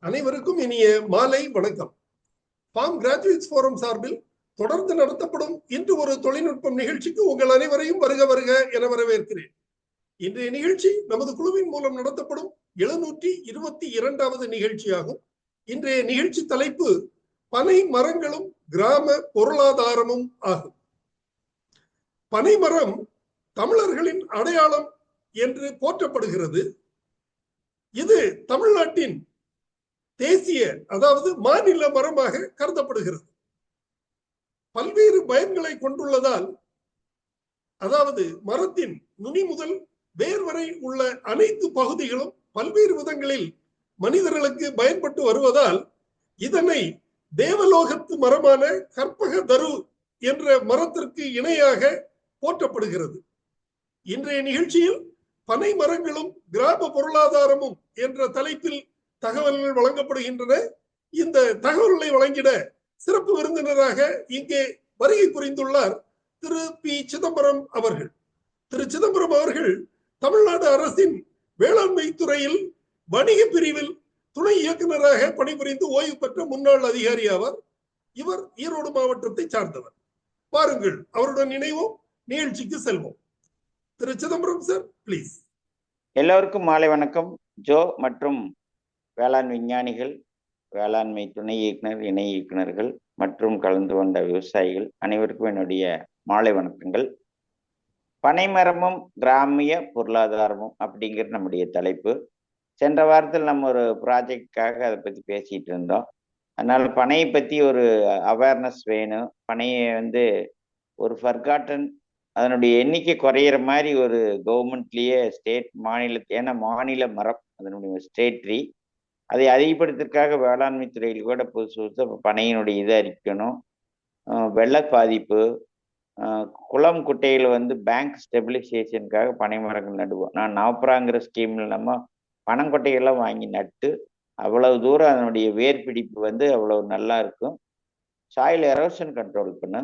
அனைவருக்கும் இனிய மாலை வணக்கம். ஃபார்ம் கிராஜுவேட்ஸ் ஃபோரம் சார்பில் தொடர்ந்து நடத்தப்படும் இன்று ஒரு தொழில்நுட்பம் நிகழ்ச்சிக்கு உங்கள் அனைவரையும் வருக வருக என வரவேற்கிறேன். இன்றைய நிகழ்ச்சி நமது குழுவின் மூலம் நடத்தப்படும் 722வது நிகழ்ச்சியாகும். இன்றைய நிகழ்ச்சி தலைப்பு பனை மரங்களும் கிராம பொருளாதாரமும் ஆகும். பனைமரம் தமிழர்களின் அடையாளம் என்று போற்றப்படுகிறது. இது தமிழ்நாட்டின் தேசிய அதாவது மாநில மரமாக கருதப்படுகிறது. பல்வேறு பயன்களை கொண்டுள்ளதால் அதாவது மரத்தின் நுனி முதல் வேர் வரை உள்ள அனைத்து பகுதிகளும் பல்வேறு விதங்களில் மனிதர்களுக்கு பயன்பட்டு வருவதால் இதனை தேவலோகத்து மரமான கற்பக தரு என்ற மரத்திற்கு இணையாக போற்றப்படுகிறது. இன்றைய நிகழ்ச்சியில் பனை மரங்களும் கிராம பொருளாதாரமும் என்ற தலைப்பில் தகவல்கள் வழங்கப்படுகின்றன. இந்த தகவல்களை வழங்கிட சிறப்பு விருந்தினராக இங்கே வருகை புரிந்துள்ளார் திரு பி சிதம்பரம் அவர்கள். திரு சிதம்பரம் அவர்கள் தமிழ்நாடு அரசின் வேளாண்மை துறையில் வணிக பிரிவில் துணை இயக்குநராக பணிபுரிந்து ஓய்வு பெற்ற முன்னாள் அதிகாரி ஆவார். இவர் ஈரோடு மாவட்டத்தை சார்ந்தவர். பாருங்கள், அவருடன் இணைவோம், நிகழ்ச்சிக்கு செல்வோம். திரு சிதம்பரம் சார், பிளீஸ். எல்லோருக்கும் மாலை வணக்கம். ஜோ மற்றும் வேளாண் விஞ்ஞானிகள், வேளாண்மை துணை இயக்குனர், இணை இயக்குநர்கள் மற்றும் கலந்து கொண்ட விவசாயிகள் அனைவருக்கும் என்னுடைய மாலை வணக்கங்கள். பனைமரமும் கிராமிய பொருளாதாரமும் அப்படிங்கிற நம்முடைய தலைப்பு. சென்ற வாரத்தில் நம்ம ஒரு ப்ராஜெக்டுக்காக அதை பற்றி பேசிட்டு இருந்தோம். அதனால பனையை பற்றி ஒரு அவேர்னஸ் வேணும். பனையை ஒரு ஃபர்காட்டன், அதனுடைய எண்ணிக்கை குறையிற மாதிரி ஒரு கவர்மெண்ட்லேயே ஸ்டேட் ஏன்னா மாநில மரம், அதனுடைய ஸ்டேட் ட்ரீ, அதை அதிகப்படுத்துறதுக்காக வேளாண்மை துறையில் கூட புதுசு பனையினுடைய இதை அறிவிக்கணும். வெள்ள பாதிப்பு, குளம் குட்டையில் பேங்க் ஸ்டெபிலைசேஷனுக்காக பனை மரங்கள் நடுவோம். நான் நவப்ராங்கிற ஸ்கீமில் நம்ம பனங்கொட்டைகள்லாம் வாங்கி நட்டு அவ்வளவு தூரம் அதனுடைய வேர் பிடிப்பு அவ்வளவு நல்லா இருக்கும். சாயில் எரோஷன் கண்ட்ரோல் பண்ண,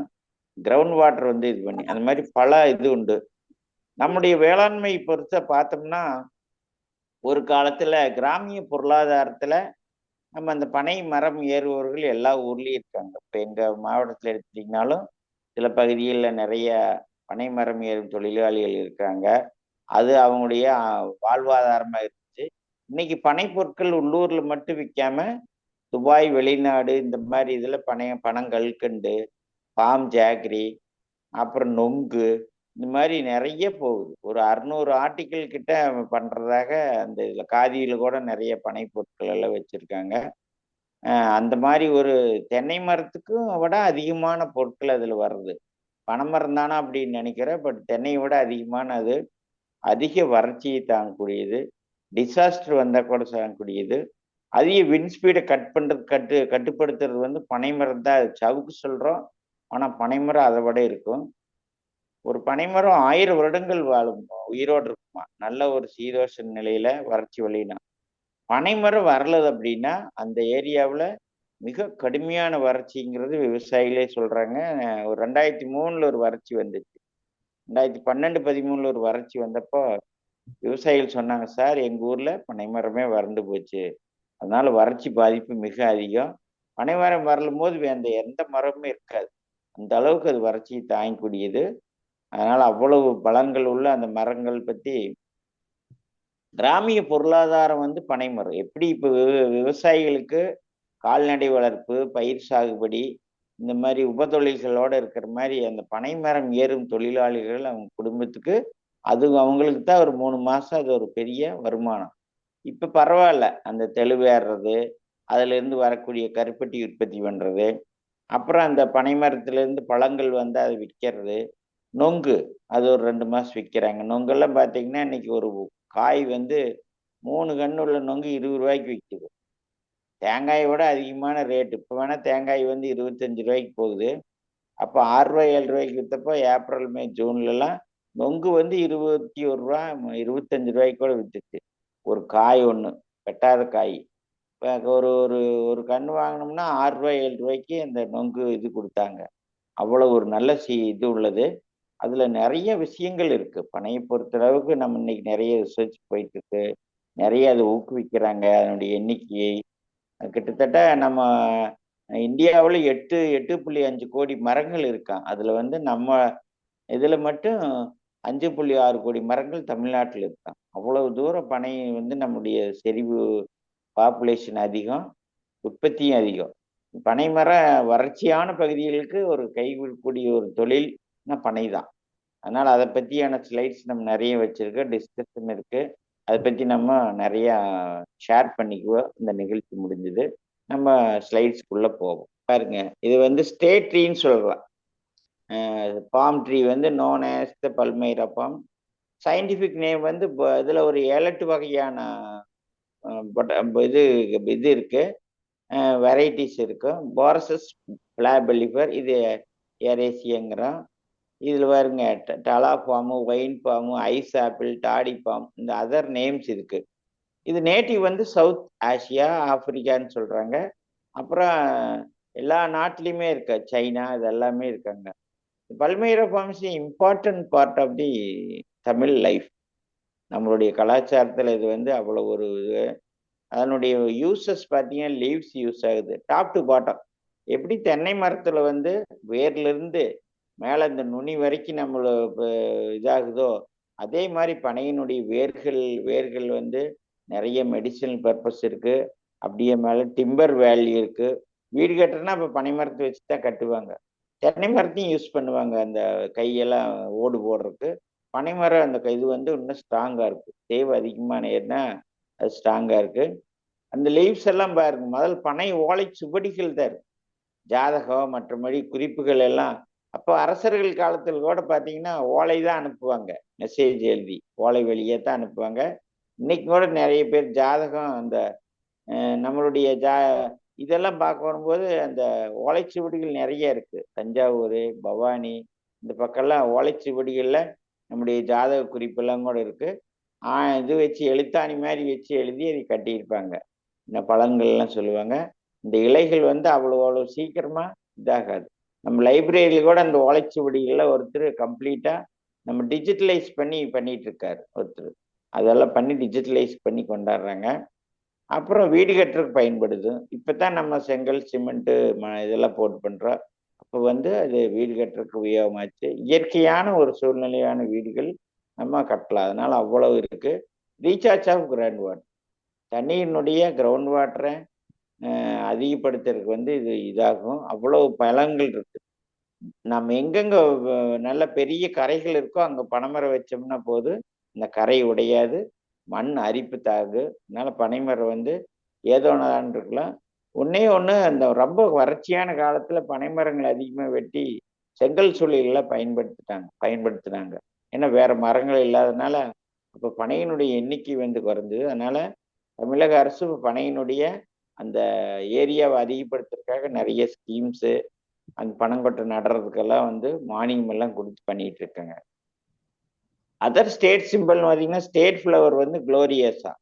கிரவுண்ட் வாட்டர் இது பண்ணி, அந்த மாதிரி பல இது உண்டு. நம்முடைய வேளாண்மை பொறுத்த பார்த்தோம்னா ஒரு காலத்துல கிராமிய பொருளாதாரத்துல நம்ம அந்த பனை மரம் ஏறுபவர்கள் எல்லா ஊர்லயும் இருக்காங்க. இப்ப எங்க மாவட்டத்துல எடுத்துட்டீங்கன்னாலும் சில பகுதிகளில் நிறைய பனை மரம் ஏறும் தொழிலாளிகள் இருக்காங்க. அது அவங்களுடைய வாழ்வாதாரமா இருந்துச்சு. இன்னைக்கு பனை பொருட்கள் உள்ளூர்ல மட்டும் விற்காம துபாய், வெளிநாடு, இந்த மாதிரி இதுல பனங்கல்கண்டு, பாம் ஜாகரி, அப்புறம் நொங்கு, இந்த மாதிரி நிறைய போகுது. ஒரு 600 ஆர்டிக்கிள் கிட்ட பண்றதாக அந்த இதுல காதியில கூட நிறைய பனை பொருட்கள் எல்லாம் வச்சிருக்காங்க. அந்த மாதிரி ஒரு தென்னை மரத்துக்கும் விட அதிகமான பொருட்கள் அதுல வருது. பனைமரம் தானா அப்படின்னு நினைக்கிறேன். பட் தென்னையை விட அதிகமான அது அதிக வறட்சியை தாங்கக்கூடியது, டிசாஸ்டர் வந்தா கூட தாங்கக்கூடியது. அதிக விண்ஸ்பீடை கட்டுப்படுத்துறது பனைமரம் தான். சவுக்கு சொல்றோம், ஆனா பனைமரம் அதை விட இருக்கும். ஒரு பனைமரம் 1000 வருடங்கள் வாழும், உயிரோடு இருக்குமா, நல்ல ஒரு சீதோஷ நிலையில, வறட்சி வழினா. பனைமரம் வரலது அப்படின்னா அந்த ஏரியாவில் மிக கடுமையான வறட்சிங்கிறது விவசாயிகளே சொல்றாங்க. ஒரு 2003 ஒரு வறட்சி வந்துச்சு. 2012-13 ஒரு வறட்சி வந்தப்போ விவசாயிகள் சொன்னாங்க, சார் எங்க ஊர்ல பனைமரமே வறண்டு போச்சு, அதனால வறட்சி பாதிப்பு மிக அதிகம். பனைமரம் வரலும் போது அந்த எந்த மரமுமே இருக்காது, அந்த அளவுக்கு அது வறட்சியை தாங்கக்கூடியது. அதனால அவ்வளவு பலன்கள் உள்ள அந்த மரங்கள் பத்தி கிராமிய பொருளாதாரம் பனைமரம் எப்படி இப்போ விவசாயிகளுக்கு கால்நடை வளர்ப்பு, பயிர் சாகுபடி, இந்த மாதிரி உபத்தொழில்களோட இருக்கிற மாதிரி அந்த பனைமரம் ஏறும் தொழிலாளிகள் அவங்க குடும்பத்துக்கு அது அவங்களுக்கு தான் ஒரு 3 மாசம் அது ஒரு பெரிய வருமானம். இப்ப பரவாயில்ல, அந்த தெளிவேறது, அதுல இருந்து வரக்கூடிய கருப்பட்டி உற்பத்தி பண்றது, அப்புறம் அந்த பனைமரத்துல இருந்து பழங்கள் அதை விற்கிறது. நொங்கு அது ஒரு 2 மாசம் விற்கிறாங்க. நொங்கெல்லாம் பார்த்தீங்கன்னா இன்னைக்கு ஒரு காய் 3 கன்று உள்ள நொங்கு 20 ரூபாய்க்கு விற்குது. தேங்காயை விட அதிகமான ரேட்டு. இப்போ வேணா தேங்காய் 25 ரூபாய்க்கு போகுது. அப்போ 6 ரூபாய் 7 ரூபாய்க்கு விற்றப்போ ஏப்ரல், மே, ஜூன்லலாம் நொங்கு 21 ரூபா 25 ரூபாய்க்கு கூட விற்றுச்சு. ஒரு காய் ஒன்று, வெட்டாத காய். ஒரு ஒரு ஒரு கன்று வாங்கினோம்னா 6 ரூபாய் 7 ரூபாய்க்கு அந்த நொங்கு இது கொடுத்தாங்க. அவ்வளோ ஒரு நல்ல இது உள்ளது. அதுல நிறைய விஷயங்கள் இருக்கு. பனையை பொறுத்தளவுக்கு நம்ம இன்னைக்கு நிறைய ரிசர்ச் போயிட்டு இருக்கு. நிறைய அதை ஊக்குவிக்கிறாங்க, அதனுடைய எண்ணிக்கையை. கிட்டத்தட்ட நம்ம இந்தியாவில் 8.5 கோடி மரங்கள் இருக்கான். அதுல வந்து நம்ம இதுல மட்டும் 5.6 கோடி மரங்கள் தமிழ்நாட்டில் இருக்கான். அவ்வளவு தூரம் பனை வந்து நம்முடைய செறிவு பாப்புலேஷன் அதிகம், உற்பத்தியும் அதிகம். பனைமர வறட்சியான பகுதிகளுக்கு ஒரு கைகூடிய ஒரு தொழில்னா பனை தான். அதனால அதை பற்றியான ஸ்லைட்ஸ் நம்ம நிறைய வச்சிருக்கோம், டிஸ்கஷன் இருக்கு. அதை பற்றி நம்ம நிறைய ஷேர் பண்ணிக்குவோம். இந்த நிகழ்ச்சி முடிஞ்சது, நம்ம ஸ்லைட்ஸ்க்குள்ள போவோம். பாருங்க, இது வந்து ஸ்டேட் ட்ரீன்னு சொல்றோம். பாம் ட்ரீ வந்து known as the palmyra palm. Scientific name வந்து இதுல ஒரு 7-8 வகையான இது இருக்கு, வெரைட்டிஸ் இருக்கும். பாரசஸ் பிளாபெலிஃபர், இது ஏரேசியங்கிறோம். இதுல பாருங்க, டலா பாம்பு, ஒயின் பாம்பு, ஐஸ் ஆப்பிள், டாடி பாம், இந்த அதர் நேம்ஸ் இருக்கு. இது நேட்டிவ் வந்து சவுத் ஆசியா, ஆப்பிரிக்கான்னு சொல்றாங்க. அப்புறம் எல்லா நாட்டிலையுமே இருக்கு, சைனா, இது எல்லாமே இருக்காங்க. Palmyra palms important part of the Tamil life. நம்மளுடைய கலாச்சாரத்தில் இது வந்து அவ்வளோ ஒரு இது. அதனுடைய யூசஸ் பார்த்தீங்கன்னா, லீவ்ஸ் யூஸ் ஆகுது டாப் டு பாட்டம். எப்படி தென்னை மரத்தில் வந்து வேர்ல இருந்து மேலே இந்த நுனி வரைக்கும் நம்மள இதாகுதோ, அதே மாதிரி பனையினுடைய வேர்கள் வந்து நிறைய மெடிசினல் பர்பஸ் இருக்கு. அப்படியே மேலே டிம்பர் வேல்யூ இருக்கு. வீடு கட்டுறதுனா அப்போ பனை மரத்தை வச்சு தான் கட்டுவாங்க. தென்னை மரத்தையும் யூஸ் பண்ணுவாங்க அந்த கையெல்லாம் ஓடு போடுறதுக்கு. பனைமரம் அந்த இது வந்து இன்னும் ஸ்ட்ராங்கா இருக்கு. தேவை அதிகமான ஏன்னா அது ஸ்ட்ராங்கா இருக்கு. அந்த லீவ்ஸ் எல்லாம் பாருங்க, முதல் பனை ஓலை சுவடிகள் தான் இருக்கு. ஜாதகம் மற்றபடி குறிப்புகள் எல்லாம் அப்போ அரசர்கள் காலத்தில் கூட பார்த்தீங்கன்னா ஓலை தான் அனுப்புவாங்க, மெசேஜ் எழுதி ஓலை வழியே தான் அனுப்புவாங்க. இன்னைக்கு கூட நிறைய பேர் ஜாதகம் அந்த நம்மளுடைய இதெல்லாம் பார்க்க வரும்போது அந்த ஓலைச்சுவடிகள் நிறைய இருக்கு. தஞ்சாவூர், பவானி, இந்த பக்கம்லாம் ஓலைச்சுவடிகளில் நம்முடைய ஜாதக குறிப்பெல்லாம் கூட இருக்கு. இது வச்சு எழுத்தாணி மாதிரி வச்சு எழுதி அதை கட்டியிருப்பாங்க. இந்த பலன்கள்லாம் சொல்லுவாங்க. இந்த இலைகள் வந்து அவ்வளோ சீக்கிரமா இதாகாது. நம்ம லைப்ரரியில் கூட அந்த ஓலைச்சுவடிகளில் ஒருத்தர் கம்ப்ளீட்டா நம்ம டிஜிட்டலைஸ் பண்ணிட்டு இருக்காரு ஒருத்தர். அதெல்லாம் பண்ணி டிஜிட்டலைஸ் பண்ணி கொண்டாடுறாங்க. அப்புறம் வீடு கட்டுறதுக்கு பயன்படுது. இப்போதான் நம்ம செங்கல், சிமெண்ட்டு, இதெல்லாம் போட்டு பண்ணுறோம். அப்போ வந்து அது வீடு கட்டுறதுக்கு உபயோகமாச்சு. இயற்கையான ஒரு சூழ்நிலையான வீடுகள் நம்ம கட்டலாம். அதனால அவ்வளவு இருக்கு. ரீசார்ஜ் ஆஃப் கிரவுண்ட் வாட்டர், தண்ணீரினுடைய கிரவுண்ட் வாட்டரை அதிகப்படுத்துறதுக்கு வந்து இது இதாகும். அவ்வளவு பலன்கள் இருக்கு. நம்ம எங்கெங்க நல்ல பெரிய கரைகள் இருக்கோ அங்கே பனைமரம் வச்சோம்னா போது இந்த கரை உடையாது, மண் அரிப்பு தாகு. அதனால பனைமரம் வந்து ஏதோனதான் இருக்கலாம். ஒன்னே ஒன்று, அந்த ரொம்ப வறட்சியான காலத்துல பனைமரங்கள் அதிகமாக வெட்டி செங்கல் சூளைகளை பயன்படுத்தினாங்க. ஏன்னா வேற மரங்கள் இல்லாதனால அப்போ பனையினுடைய எண்ணிக்கை வந்து குறைஞ்சது. அதனால தமிழக அரசு பனையினுடைய அந்த ஏரியாவை அதிகப்படுத்துறதுக்காக நிறைய ஸ்கீம்ஸு, அந்த பனங்கொட்டை நடுறதுக்கெல்லாம் வந்து மானியம் எல்லாம் கொடுத்து பண்ணிட்டு இருக்காங்க. அதர் ஸ்டேட் சிம்பிள் பார்த்தீங்கன்னா, ஸ்டேட் ஃப்ளவர் வந்து குளோரியஸா,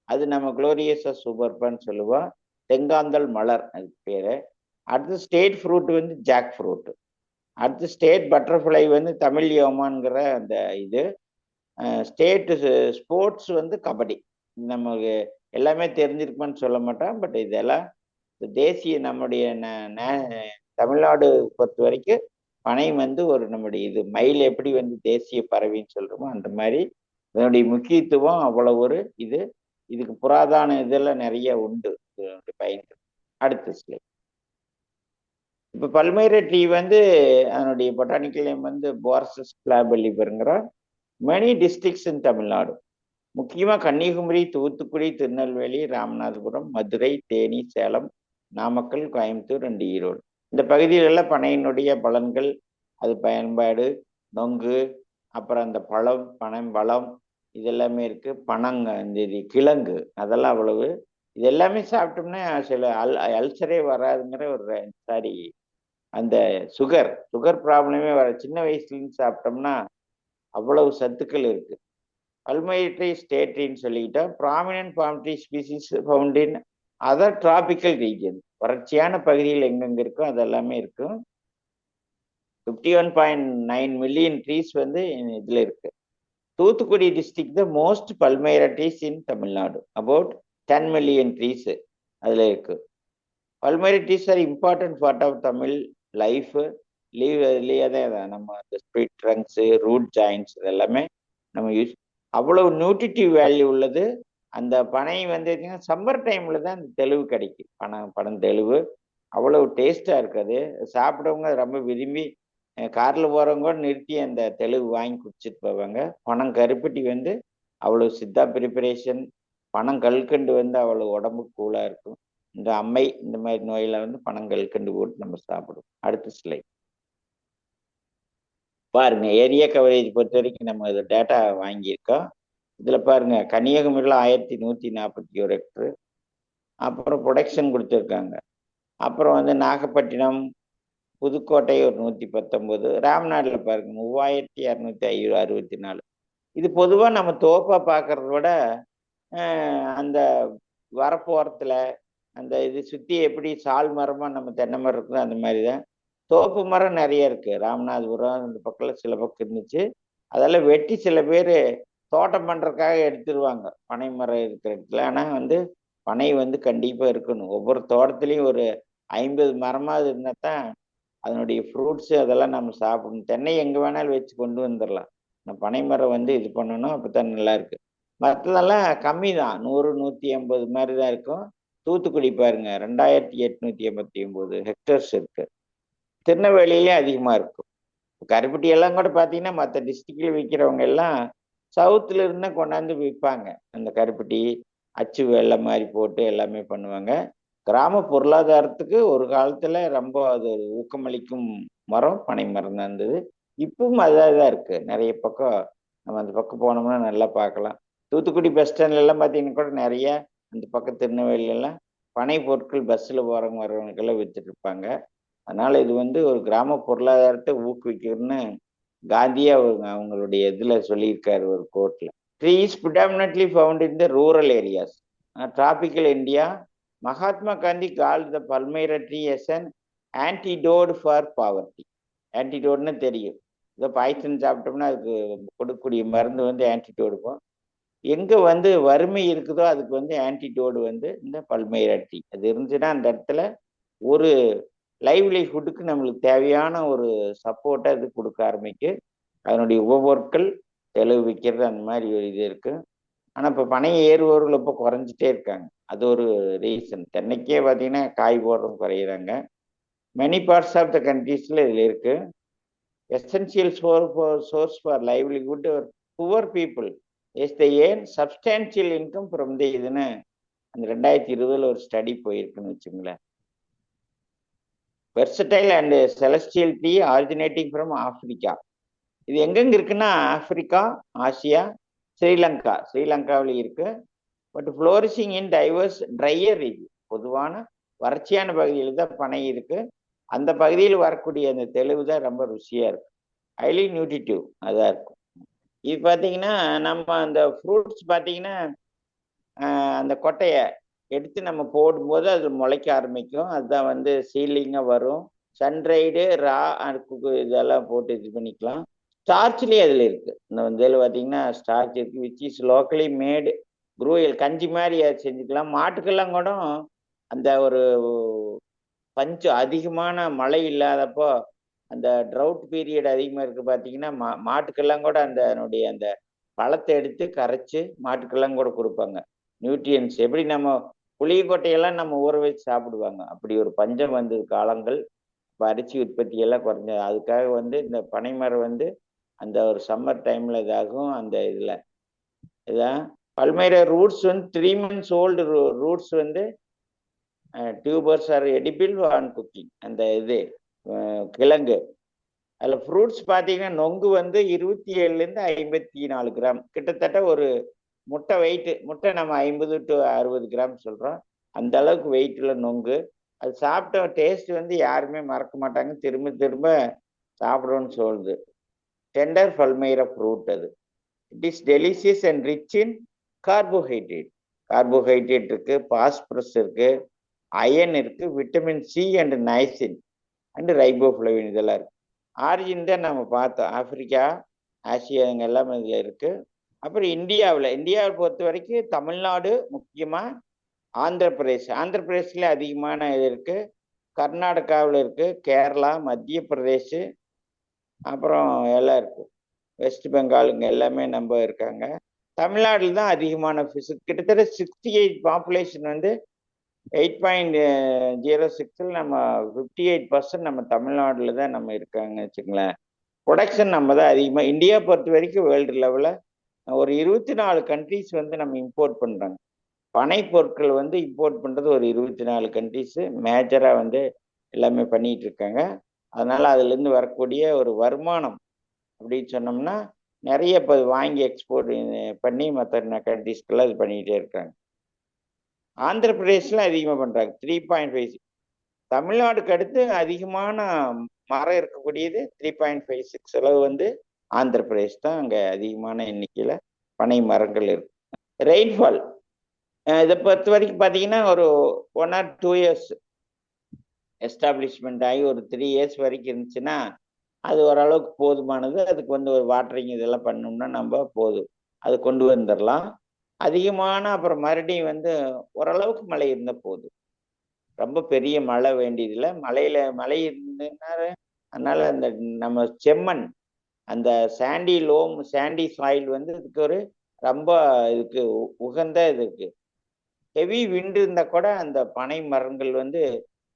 அது நம்ம குளோரியஸா சூப்பர்பான்னு சொல்லுவோம். தெங்காந்தல் மலர் அதுக்கு பேரு. அடுத்து ஸ்டேட் ஃப்ரூட் வந்து ஜாக் ஃப்ரூட். அடுத்து ஸ்டேட் பட்டர்ஃப்ளை வந்து தமிழ் யோமான்கிற அந்த இது. ஸ்டேட் ஸ்போர்ட்ஸ் வந்து கபடி. நமக்கு எல்லாமே தெரிஞ்சிருக்குமான்னு சொல்ல மாட்டோம், பட் இதெல்லாம் தேசிய நம்முடைய தமிழ்நாடு பொறுத்த வரைக்கும் பனை வந்து ஒரு நம்முடைய இது மயில் எப்படி வந்து தேசிய பறவைன்னு சொல்றோமோ அந்த மாதிரி இதனுடைய முக்கியத்துவம் அவ்வளவு ஒரு இது. இதுக்கு புராதான இதெல்லாம் நிறைய உண்டு பயன்கள். அடுத்த ஸ்லைட். இப்போ பல்மைரா ட்ரீ வந்து அதனுடைய பொட்டானிக்கல் நேம் வந்து பாரசஸ் பிளாபெலிஃபர்ங்கிற மெனி டிஸ்ட்ரிக்ட்ஸ் இன் தமிழ்நாடு. முக்கியமாக கன்னியாகுமரி, தூத்துக்குடி, திருநெல்வேலி, ராமநாதபுரம், மதுரை, தேனி, சேலம், நாமக்கல், கோயம்புத்தூர் அண்ட் ஈரோடு, இந்த பகுதிகளெல்லாம் பனையினுடைய பலன்கள், அது பயன்பாடு, நொங்கு, அப்புறம் அந்த பழம், பனம் இதெல்லாமே இருக்கு. பனங்க, இந்த கிழங்கு, அதெல்லாம் அவ்வளவு. இது எல்லாமே சாப்பிட்டோம்னா சில அல்சரே வராதுங்கிற ஒரு அந்த சுகர் ப்ராப்ளமே வர சின்ன வயசுலேருந்து சாப்பிட்டோம்னா அவ்வளவு சத்துக்கள் இருக்கு. பல்மைரா ட்ரீ ஸ்டேட் ட்ரீன்னு சொல்லிக்கிட்டோம். Prominent palm tree species found in other tropical region, வறட்சியான பகுதியில் எங்கெங்க இருக்கோ அதெல்லாமே இருக்கும். 51.9 மில்லியன் ட்ரீஸ் வந்து இதுல இருக்கு. Thoothukudi district the most palmyra trees in Tamil Nadu, about 10 million trees அதுல இருக்கு. Palmyra trees are important part of Tamil life. இதுலேயே தான் நம்ம அந்த ஸ்பிரிட் ட்ரங்க்ஸு, ரூட் ஜாயின்ட்ஸ் இதெல்லாமே நம்ம யூஸ். அவ்வளவு நியூட்ரிட்டிவ் வேல்யூ உள்ளது. அந்த பனை வந்து சம்மர் டைம்ல தான் அந்த தெளிவு கிடைக்கும். பனம் தெளிவு அவ்வளவு டேஸ்டா இருக்குது. சாப்பிடவங்க ரொம்ப விரும்பி கார்ல போறவங்க கூட நிறுத்தி அந்த தெளிவு வாங்கி குடிச்சிட்டு போவாங்க. பனம் கருப்பட்டி வந்து அவ்வளவு சித்தா ப்ரிப்பரேஷன். பனம் கல்கண்டு வந்து அவ்வளவு உடம்புக்கு கூலா இருக்கும். இந்த அம்மை இந்த மாதிரி நோயில வந்து பனம் கல்கண்டு போட்டு நம்ம சாப்பிடுவோம். அடுத்த ஸ்லைட் பாருங்க. ஏரியா கவரேஜ் பொறுத்த வரைக்கும் நம்ம இது டேட்டா வாங்கியிருக்கோம். இதுல பாருங்க, கன்னியாகுமரியில் 1141 ஹெக்டர். அப்புறம் ப்ரொடக்ஷன் கொடுத்துருக்காங்க. அப்புறம் வந்து நாகப்பட்டினம், புதுக்கோட்டை ஒரு 119, ராம்நாடுல பாருங்க 3264. இது பொதுவா நம்ம தோப்பா பார்க்கறத விட அந்த வரப்போரத்துல அந்த இது சுத்தி எப்படி சால் மரமா நம்ம தென்னை மரம் இருக்குதோ அந்த மாதிரிதான் தோப்பு மரம் நிறைய இருக்கு. ராமநாதபுரம் இந்த பக்கம் சில பக்கம் இருந்துச்சு. அதெல்லாம் வெட்டி சில பேர் தோட்டம் பண்றதுக்காக எடுத்துருவாங்க பனை மரம் இருக்கிற இடத்துல. ஆனா வந்து பனை வந்து கண்டிப்பா இருக்கணும். ஒவ்வொரு தோட்டத்துலயும் ஒரு 50 மரமாவது இருந்தா தான் அதனுடைய ஃப்ரூட்ஸ் அதெல்லாம் நம்ம சாப்பிடணும். தென்னை எங்க வேணாலும் வச்சு கொண்டு வந்துடலாம். நம்ம பனை மரம் வந்து இது பண்ணணும், அப்பதான் நல்லா இருக்கு. மற்றதெல்லாம் கம்மி தான், 100 180 மாதிரி தான் இருக்கும். தூத்துக்குடி பாருங்க 2889 ஹெக்டர்ஸ் இருக்கு. திருநெல்வேலியிலே அதிகமா இருக்கும். கருப்பட்டி எல்லாம் கூட பாத்தீங்கன்னா மற்ற டிஸ்ட்ரிக்ட்ல விற்கிறவங்க எல்லாம் சவுத்துல இருந்து கொண்டாந்து விற்பாங்க. அந்த கருப்பட்டி அச்சு வெள்ளை மாதிரி போட்டு எல்லாமே பண்ணுவாங்க. கிராம பொருளாதாரத்துக்கு ஒரு காலத்துல ரொம்ப அது ஒரு ஊக்கமளிக்கும் மரம் பனை மரம் தான் இருந்தது. இப்பவும் அதான் இருக்கு. நிறைய பக்கம் நம்ம அந்த பக்கம் போனோம்னா நல்லா பார்க்கலாம். தூத்துக்குடி பஸ் ஸ்டாண்ட்ல எல்லாம் பார்த்தீங்கன்னா கூட நிறைய அந்த பக்கம் திருநெல்வேலி எல்லாம் பனை பொருட்கள் பஸ்ல போறவங்க வர்றவங்களுக்கெல்லாம் வித்துட்டு இருப்பாங்க. அதனால இது வந்து ஒரு கிராம பொருளாதாரத்தை ஊக்குவிக்கிறதுன்னு காந்தியா அவங்களுடைய இதுல சொல்லியிருக்காரு ஒரு கோர்ட்ல. Trees predominantly found in the rural areas. Tropical India. Mahatma Gandhi called the palmyra tree as an antidote for poverty. ஆன்டிடோட்னு தெரியும். இதை பாய்ச்சல் சாப்பிட்டோம்னா அதுக்கு கொடுக்கக்கூடிய மருந்து வந்து ஆன்டிடோடுக்கும். எங்க வந்து வறுமை இருக்குதோ அதுக்கு வந்து ஆன்டிடோடு வந்து இந்த பல்மைரா டீ. அது இருந்துச்சுன்னா அந்த இடத்துல ஒரு லைவ்லிஹுட்டுக்கு நம்மளுக்கு தேவையான ஒரு சப்போர்ட்டை அது கொடுக்க ஆரம்பிக்கு. அதனுடைய உபபொருட்கள் தெளிவு விற்கிறது அந்த மாதிரி ஒரு இது இருக்கு. ஆனா இப்ப பனை ஏறுவோர்கள் இப்போ குறைஞ்சிட்டே இருக்காங்க. அது ஒரு ரீசன். தென்னைக்கே பார்த்தீங்கன்னா காய் போடுறதும் குறையிறாங்க. மெனி பார்ட்ஸ் ஆஃப் த கண்ட்ரீஸ்ல இதுல இருக்கு. Essential source for livelihood poor people is the earn substantial income from the இதுன்னு அந்த 2020 ஒரு ஸ்டடி போயிருக்குன்னு வச்சுங்களேன். Versatile and celestial tree originating from Africa. இது எங்கெங்க இருக்குன்னா ஆப்பிரிக்கா, ஆசியா, ஸ்ரீலங்காவில் இருக்கு. But flourishing in diverse drier region. பொதுவான வறட்சியான பகுதியில் தான் பனை இருக்கு. அந்த பகுதியில் வரக்கூடிய அந்த தெளிவு தான் ரொம்ப ருசியா இருக்கும். ஹைலி நியூட்ரிட்டிவ் அதான் இருக்கும். இது பார்த்தீங்கன்னா நம்ம அந்த ஃப்ரூட்ஸ் பார்த்தீங்கன்னா அந்த கொட்டையை எடுத்து நம்ம போடும்போது அது முளைக்க ஆரம்பிக்கும். அதுதான் வந்து சீலிங்காக வரும். சன்ரைடு ரா இதெல்லாம் போட்டு இது பண்ணிக்கலாம். ஸ்டார்ச்லேயே அதில் இருக்கு. இந்த இதில் பார்த்தீங்கன்னா ஸ்டார்ச் இருக்கு, which is locally made gruel கஞ்சி மாதிரி செஞ்சுக்கலாம். மாட்டுக்கெல்லாம் கூட அந்த ஒரு பஞ்சம் அதிகமான மழை இல்லாதப்போ அந்த ட்ரவுட் பீரியட் அதிகமாக இருக்கு பார்த்தீங்கன்னா மாட்டுக்கெல்லாம் கூட அந்த பழத்தை எடுத்து கரைச்சி மாட்டுக்கெல்லாம் கூட கொடுப்பாங்க. நியூட்ரியன்ஸ் எப்படி நம்ம புளியங்கொட்டையெல்லாம் நம்ம ஊற வச்சு சாப்பிடுவாங்க, அப்படி ஒரு பஞ்சம் வந்தது காலங்கள். இப்போ அரிசி உற்பத்தி எல்லாம் குறைஞ்சது. அதுக்காக வந்து இந்த பனைமரம் வந்து அந்த ஒரு சம்மர் டைம்ல இதாகும். அந்த இதுல இதான் பல்மைரா ரூட்ஸ் வந்து 3 months ஓல்டு ரூட்ஸ் வந்து tubers are edible on cooking. அந்த இது கிழங்கு அதில் ஃப்ரூட்ஸ் பார்த்தீங்கன்னா நொங்கு வந்து 27லேருந்து 54 கிராம், கிட்டத்தட்ட ஒரு முட்டை வெயிட்டு. முட்டை நம்ம 50 to 60 கிராம் சொல்கிறோம். அந்த அளவுக்கு வெயிட்டில் நொங்கு. அது சாப்பிட்ட டேஸ்ட் வந்து யாருமே மறக்க மாட்டாங்க, திரும்ப திரும்ப சாப்பிடணும்னு சொல்லுது. டெண்டர் பல்மைரா ஃப்ரூட் அது. It is delicious and rich in carbohydrate. Carbohydrate இருக்கு, பாஸ்பரஸ் இருக்கு, அயன் இருக்கு, vitamin C and niacin and riboflavin இதெல்லாம் இருக்கு. ஆரிஜின் தான் நம்ம பார்த்தோம், ஆப்பிரிக்கா, ஆசியா எல்லாமே இதில் இருக்கு. அப்புறம் இந்தியாவை பொறுத்த வரைக்கும் தமிழ்நாடு முக்கியமாக, ஆந்திர பிரதேஷ்ல அதிகமான இது இருக்கு. கர்நாடகாவில் இருக்கு, கேரளா, மத்திய பிரதேஷ், அப்புறம் எல்லாம் இருக்கு. வெஸ்ட் பெங்கால், இங்க எல்லாமே நம்ம இருக்காங்க. தமிழ்நாட்டில் தான் அதிகமான ஃபிஷ். கிட்டத்தட்ட 68 பாப்புலேஷன் வந்து 8.06 நம்ம 58% நம்ம தமிழ்நாடுல தான் நம்ம இருக்காங்க வச்சுங்களேன். ப்ரொடக்ஷன் நம்ம தான் அதிகமாக. இந்தியா பொறுத்த வரைக்கும் வேர்ல்டு லெவலில் ஒரு 24 கண்ட்ரிஸ் வந்து நம்ம இம்போர்ட் பண்ணுறாங்க. பனை பொருட்கள் வந்து இம்போர்ட் பண்ணுறது ஒரு 24 கண்ட்ரிஸு மேஜராக வந்து எல்லாமே பண்ணிட்டு இருக்காங்க. அதனால அதுலேருந்து வரக்கூடிய ஒரு வருமானம் அப்படின்னு சொன்னோம்னா நிறைய இப்போ வாங்கி எக்ஸ்போர்ட் பண்ணி மற்ற கண்ட்ரிஸ்க்கெல்லாம் இது பண்ணிகிட்டே இருக்காங்க. ஆந்திர பிரதேஷ்ல அதிகமாக பண்ணுறாங்க 3.56. தமிழ்நாடுக்கு அடுத்து அதிகமான மரம் இருக்கக்கூடியது 3.56 அளவு வந்து ஆந்திர பிரதேஷ் தான். அங்கே அதிகமான எண்ணிக்கையில் பனை மரங்கள் இருக்கு. ரெயின்ஃபால் இதை பொறுத்த வரைக்கும் பார்த்தீங்கன்னா ஒரு 1 or 2 years எஸ்டாப்ளிஷ்மெண்ட் ஆகி ஒரு 3 years வரைக்கும் இருந்துச்சுன்னா அது ஓரளவுக்கு போதுமானது. அதுக்கு வந்து ஒரு வாட்டரிங் இதெல்லாம் பண்ணோம்னா நம்ம போதும், அது கொண்டு வந்துடலாம். அதிகமான அப்புறம் மறுபடியும் வந்து ஓரளவுக்கு மழை இருந்தால் போதும், ரொம்ப பெரிய மழை வேண்டியதில்லை. மழை இருந்ததுன்னா அதனால அந்த நம்ம செம்மண், அந்த சாண்டி சாயில் வந்து இதுக்கு ஒரு ரொம்ப இதுக்கு உகந்த இது இருக்கு. ஹெவி விண்டு இருந்தால் கூட அந்த பனை மரங்கள் வந்து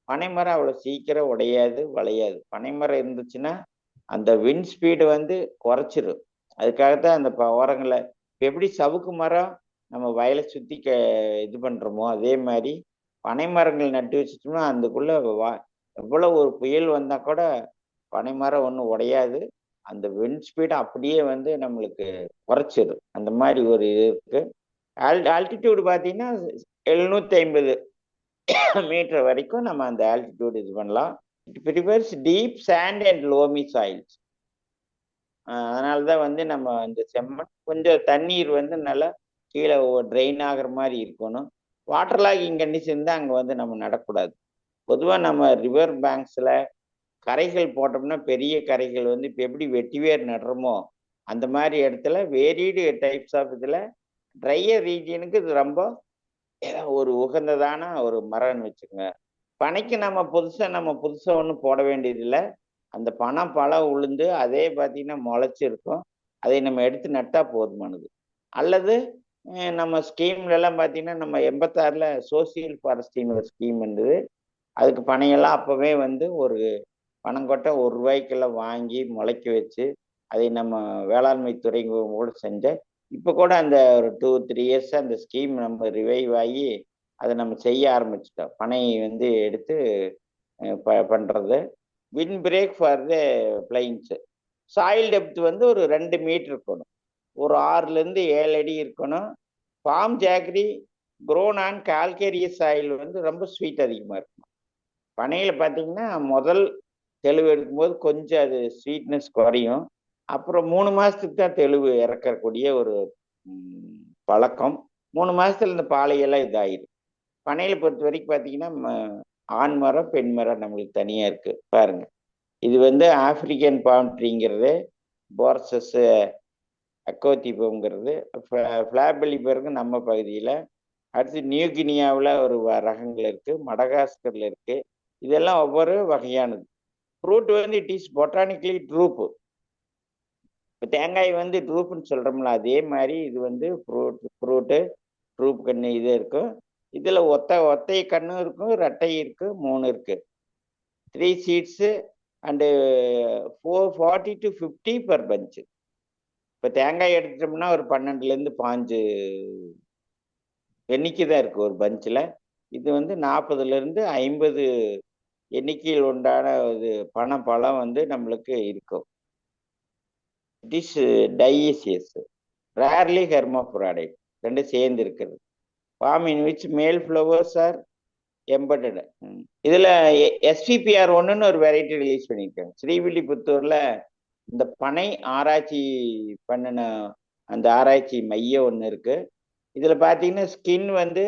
பனைமரம் அவ்வளோ சீக்கிரம் உடையாது, வளையாது. பனைமரம் இருந்துச்சுன்னா அந்த விண்ட் ஸ்பீடு வந்து குறைச்சிரும். அதுக்காகத்தான் அந்த ஓரங்களை எப்படி சவுக்கு மரம் நம்ம வயலை சுற்றி இது பண்ணுறோமோ அதே மாதிரி பனை மரங்கள் நட்டு வச்சுட்டோம்னா அதுக்குள்ள எவ்வளோ ஒரு புயல் வந்தால் கூட பனை மரம் ஒன்றும் உடையாது. அந்த விண்ட் ஸ்பீடு அப்படியே வந்து நம்மளுக்கு குறைச்சிடும். அந்த மாதிரி ஒரு இது இருக்கு. ஆல்டிடியூடு பார்த்தீங்கன்னா 750 மீட்டர் வரைக்கும் நம்ம அந்த ஆல்டிடியூட் இது பண்ணலாம். It prefers deep sand and loamy soils. அதனால தான் வந்து நம்ம இந்த செம்மண் கொஞ்சம் தண்ணீர் வந்து நல்லா கீழே ட்ரெயின் ஆகிற மாதிரி இருக்கணும். வாட்டர் லாகிங் கண்டிஷன் தான் அங்கே வந்து நம்ம நடக்கூடாது. பொதுவாக நம்ம ரிவர் பேங்க்ஸில் கரைகள் போட்டோம்னா பெரிய கரைகள் வந்து இப்போ எப்படி வெட்டிவேர் நடுறோமோ அந்த மாதிரி இடத்துல வேரியடு டைப்ஸ் ஆஃப் இதில் ட்ரையர் ரீஜியனுக்கு இது ரொம்ப ஒரு உகந்ததான ஒரு மரம்னு வச்சுக்கோங்க. பனைக்கு நம்ம புதுசாக ஒன்றும் போட வேண்டியதில்லை. அந்த பழம் உளுந்து அதே பார்த்தீங்கன்னா முளைச்சிருக்கும், அதை நம்ம எடுத்து நட்டா போதுமானது. அல்லது நம்ம ஸ்கீம்லலாம் பார்த்தீங்கன்னா நம்ம 86ல் சோசியல் ஃபாரஸ்டின்னு ஒரு ஸ்கீம் இருந்தது. அதுக்கு பனையெல்லாம் அப்போவே வந்து ஒரு பனங்கொட்டை 1 ரூபாய்க்கெல்லாம் வாங்கி முளைக்க வச்சு அதை நம்ம வேளாண்மை துறை கூட செஞ்ச. இப்போ கூட அந்த ஒரு 2-3 years அந்த ஸ்கீம் நம்ம ரிவைவ் ஆகி அதை நம்ம செய்ய ஆரம்பிச்சிட்டோம். பனை வந்து எடுத்து பண்ணுறது. Win break for the plains. Soil depth வந்து ஒரு 2 மீட்டர் இருக்கணும், ஒரு 6லேருந்து 7 அடி இருக்கணும். Palm jaggery grown on calcareous soil வந்து ரொம்ப ஸ்வீட் அதிகமாக இருக்கும். பனையில் பார்த்தீங்கன்னா முதல் தெளிவு எடுக்கும்போது கொஞ்சம் அது ஸ்வீட்னஸ் குறையும். அப்புறம் 3 மாதத்துக்கு தான் தெளிவு இறக்கக்கூடிய ஒரு பழக்கம். 3 மாதத்துல இந்த பாலையெல்லாம் இதாகிடும். பனையில் பொறுத்த வரைக்கும் பார்த்தீங்கன்னா ஆண் மரம் பெண் மரம் நம்மளுக்கு தனியாக இருக்குது பாருங்க. இது வந்து ஆப்பிரிக்கன் பாம் ட்ரீங்கிறது, போர்சஸ் அக்கோத்திபம்ங்கிறது, ஃப்ளாபெல்லி பிறகு நம்ம பகுதியில். அடுத்து நியூகினியாவில் ஒரு ரகங்கள் இருக்குது, மடகாஸ்கரில் இருக்குது. இதெல்லாம் ஒவ்வொரு வகையானது. ஃப்ரூட் வந்து இட் இஸ் பொட்டானிக்கலி ட்ரூப்பு. இப்போ தேங்காய் வந்து ட்ரூப்புன்னு சொல்கிறோம்ல அதே மாதிரி இது வந்து ஃப்ரூட்டு ட்ரூப் கன்று இது இருக்கும். இதில் ஒத்தை கண்ணு இருக்கும், ரெட்டை இருக்குது, 3 இருக்குது. 3 சீட்ஸு அண்டு 440 to 50 per பஞ்சு. இப்போ தேங்காய் எடுத்துட்டோம்னா ஒரு 12லேருந்து 15 எண்ணிக்கை தான் இருக்குது ஒரு பஞ்சில். இது வந்து 40லேருந்து 50 எண்ணிக்கையில் உண்டான இது பழம் வந்து நம்மளுக்கு இருக்கும். இட் இஸ் டைஈசியஸ், ரேர்லி ஹெர்மாஃப்ராடைட், 2 சேர்ந்து இருக்கிறது. ஃபார்ம் இன் விச் மேல் ஃப்ளவர்ஸ் ஆர் எம்பெட்டட். இதில் SPPR 1ன்னு ஒரு வெரைட்டி ரிலீஸ் பண்ணியிருக்காங்க. ஸ்ரீவில்லிபுத்தூரில் இந்த பனை ஆராய்ச்சி பண்ணின அந்த ஆராய்ச்சி மையம் ஒன்று இருக்குது. இதில் பார்த்தீங்கன்னா ஸ்கின் வந்து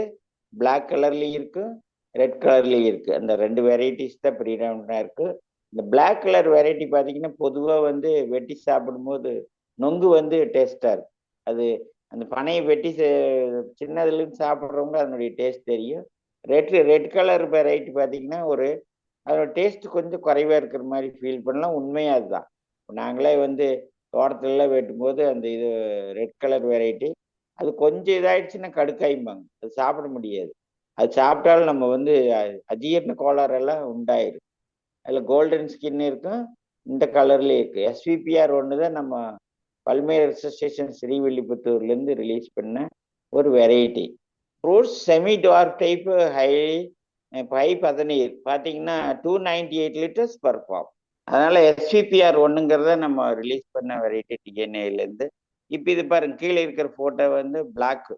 பிளாக் கலர்லேயும் இருக்குது, ரெட் கலர்லேயும் இருக்குது. அந்த 2 வெரைட்டிஸ் தான் ப்ரீடாமினாக இருக்குது. இந்த பிளாக் கலர் வெரைட்டி பார்த்தீங்கன்னா பொதுவாக வந்து வெட்டி சாப்பிடும்போது நொங்கு வந்து டேஸ்ட்டாக இருக்குது. அது அந்த பனையை வெட்டி சின்னதுலேருந்து சாப்பிட்றவங்க அதனுடைய டேஸ்ட் தெரியும். ரெட் கலர் வெரைட்டி பார்த்தீங்கன்னா அதோட டேஸ்ட் கொஞ்சம் குறைவாக இருக்கிற மாதிரி ஃபீல் பண்ணலாம். உண்மையாக அதுதான். நாங்களே வந்து தோட்டத்துலலாம் வெட்டும்போது அந்த இது ரெட் கலர் வெரைட்டி அது கொஞ்சம் இதாயிடுச்சுன்னா கடுக்காய்ம்பாங்க. அது சாப்பிட முடியாது. அது சாப்பிட்டாலும் நம்ம வந்து அஜீரண கோளாறெல்லாம் உண்டாயிரும். அதில் கோல்டன் ஸ்கின் இருக்கும், இந்த கலர்லேயே இருக்குது. எஸ்விபிஆர் ஒன்று தான் நம்ம பல்மேர் அசோசியேஷன் ஸ்ரீவில்லிபுத்தூர்லேருந்து ரிலீஸ் பண்ண ஒரு variety. Fruits semi dark type high பதநீர் பார்த்தீங்கன்னா 298 liters per farm. அதனால எஸ்விபிஆர் ஒன்றுங்கிறத நம்ம ரிலீஸ் பண்ண வெரைட்டி டிஎன்ஏலேருந்து. இப்போ இது பாருங்க, கீழே இருக்கிற ஃபோட்டோ வந்து black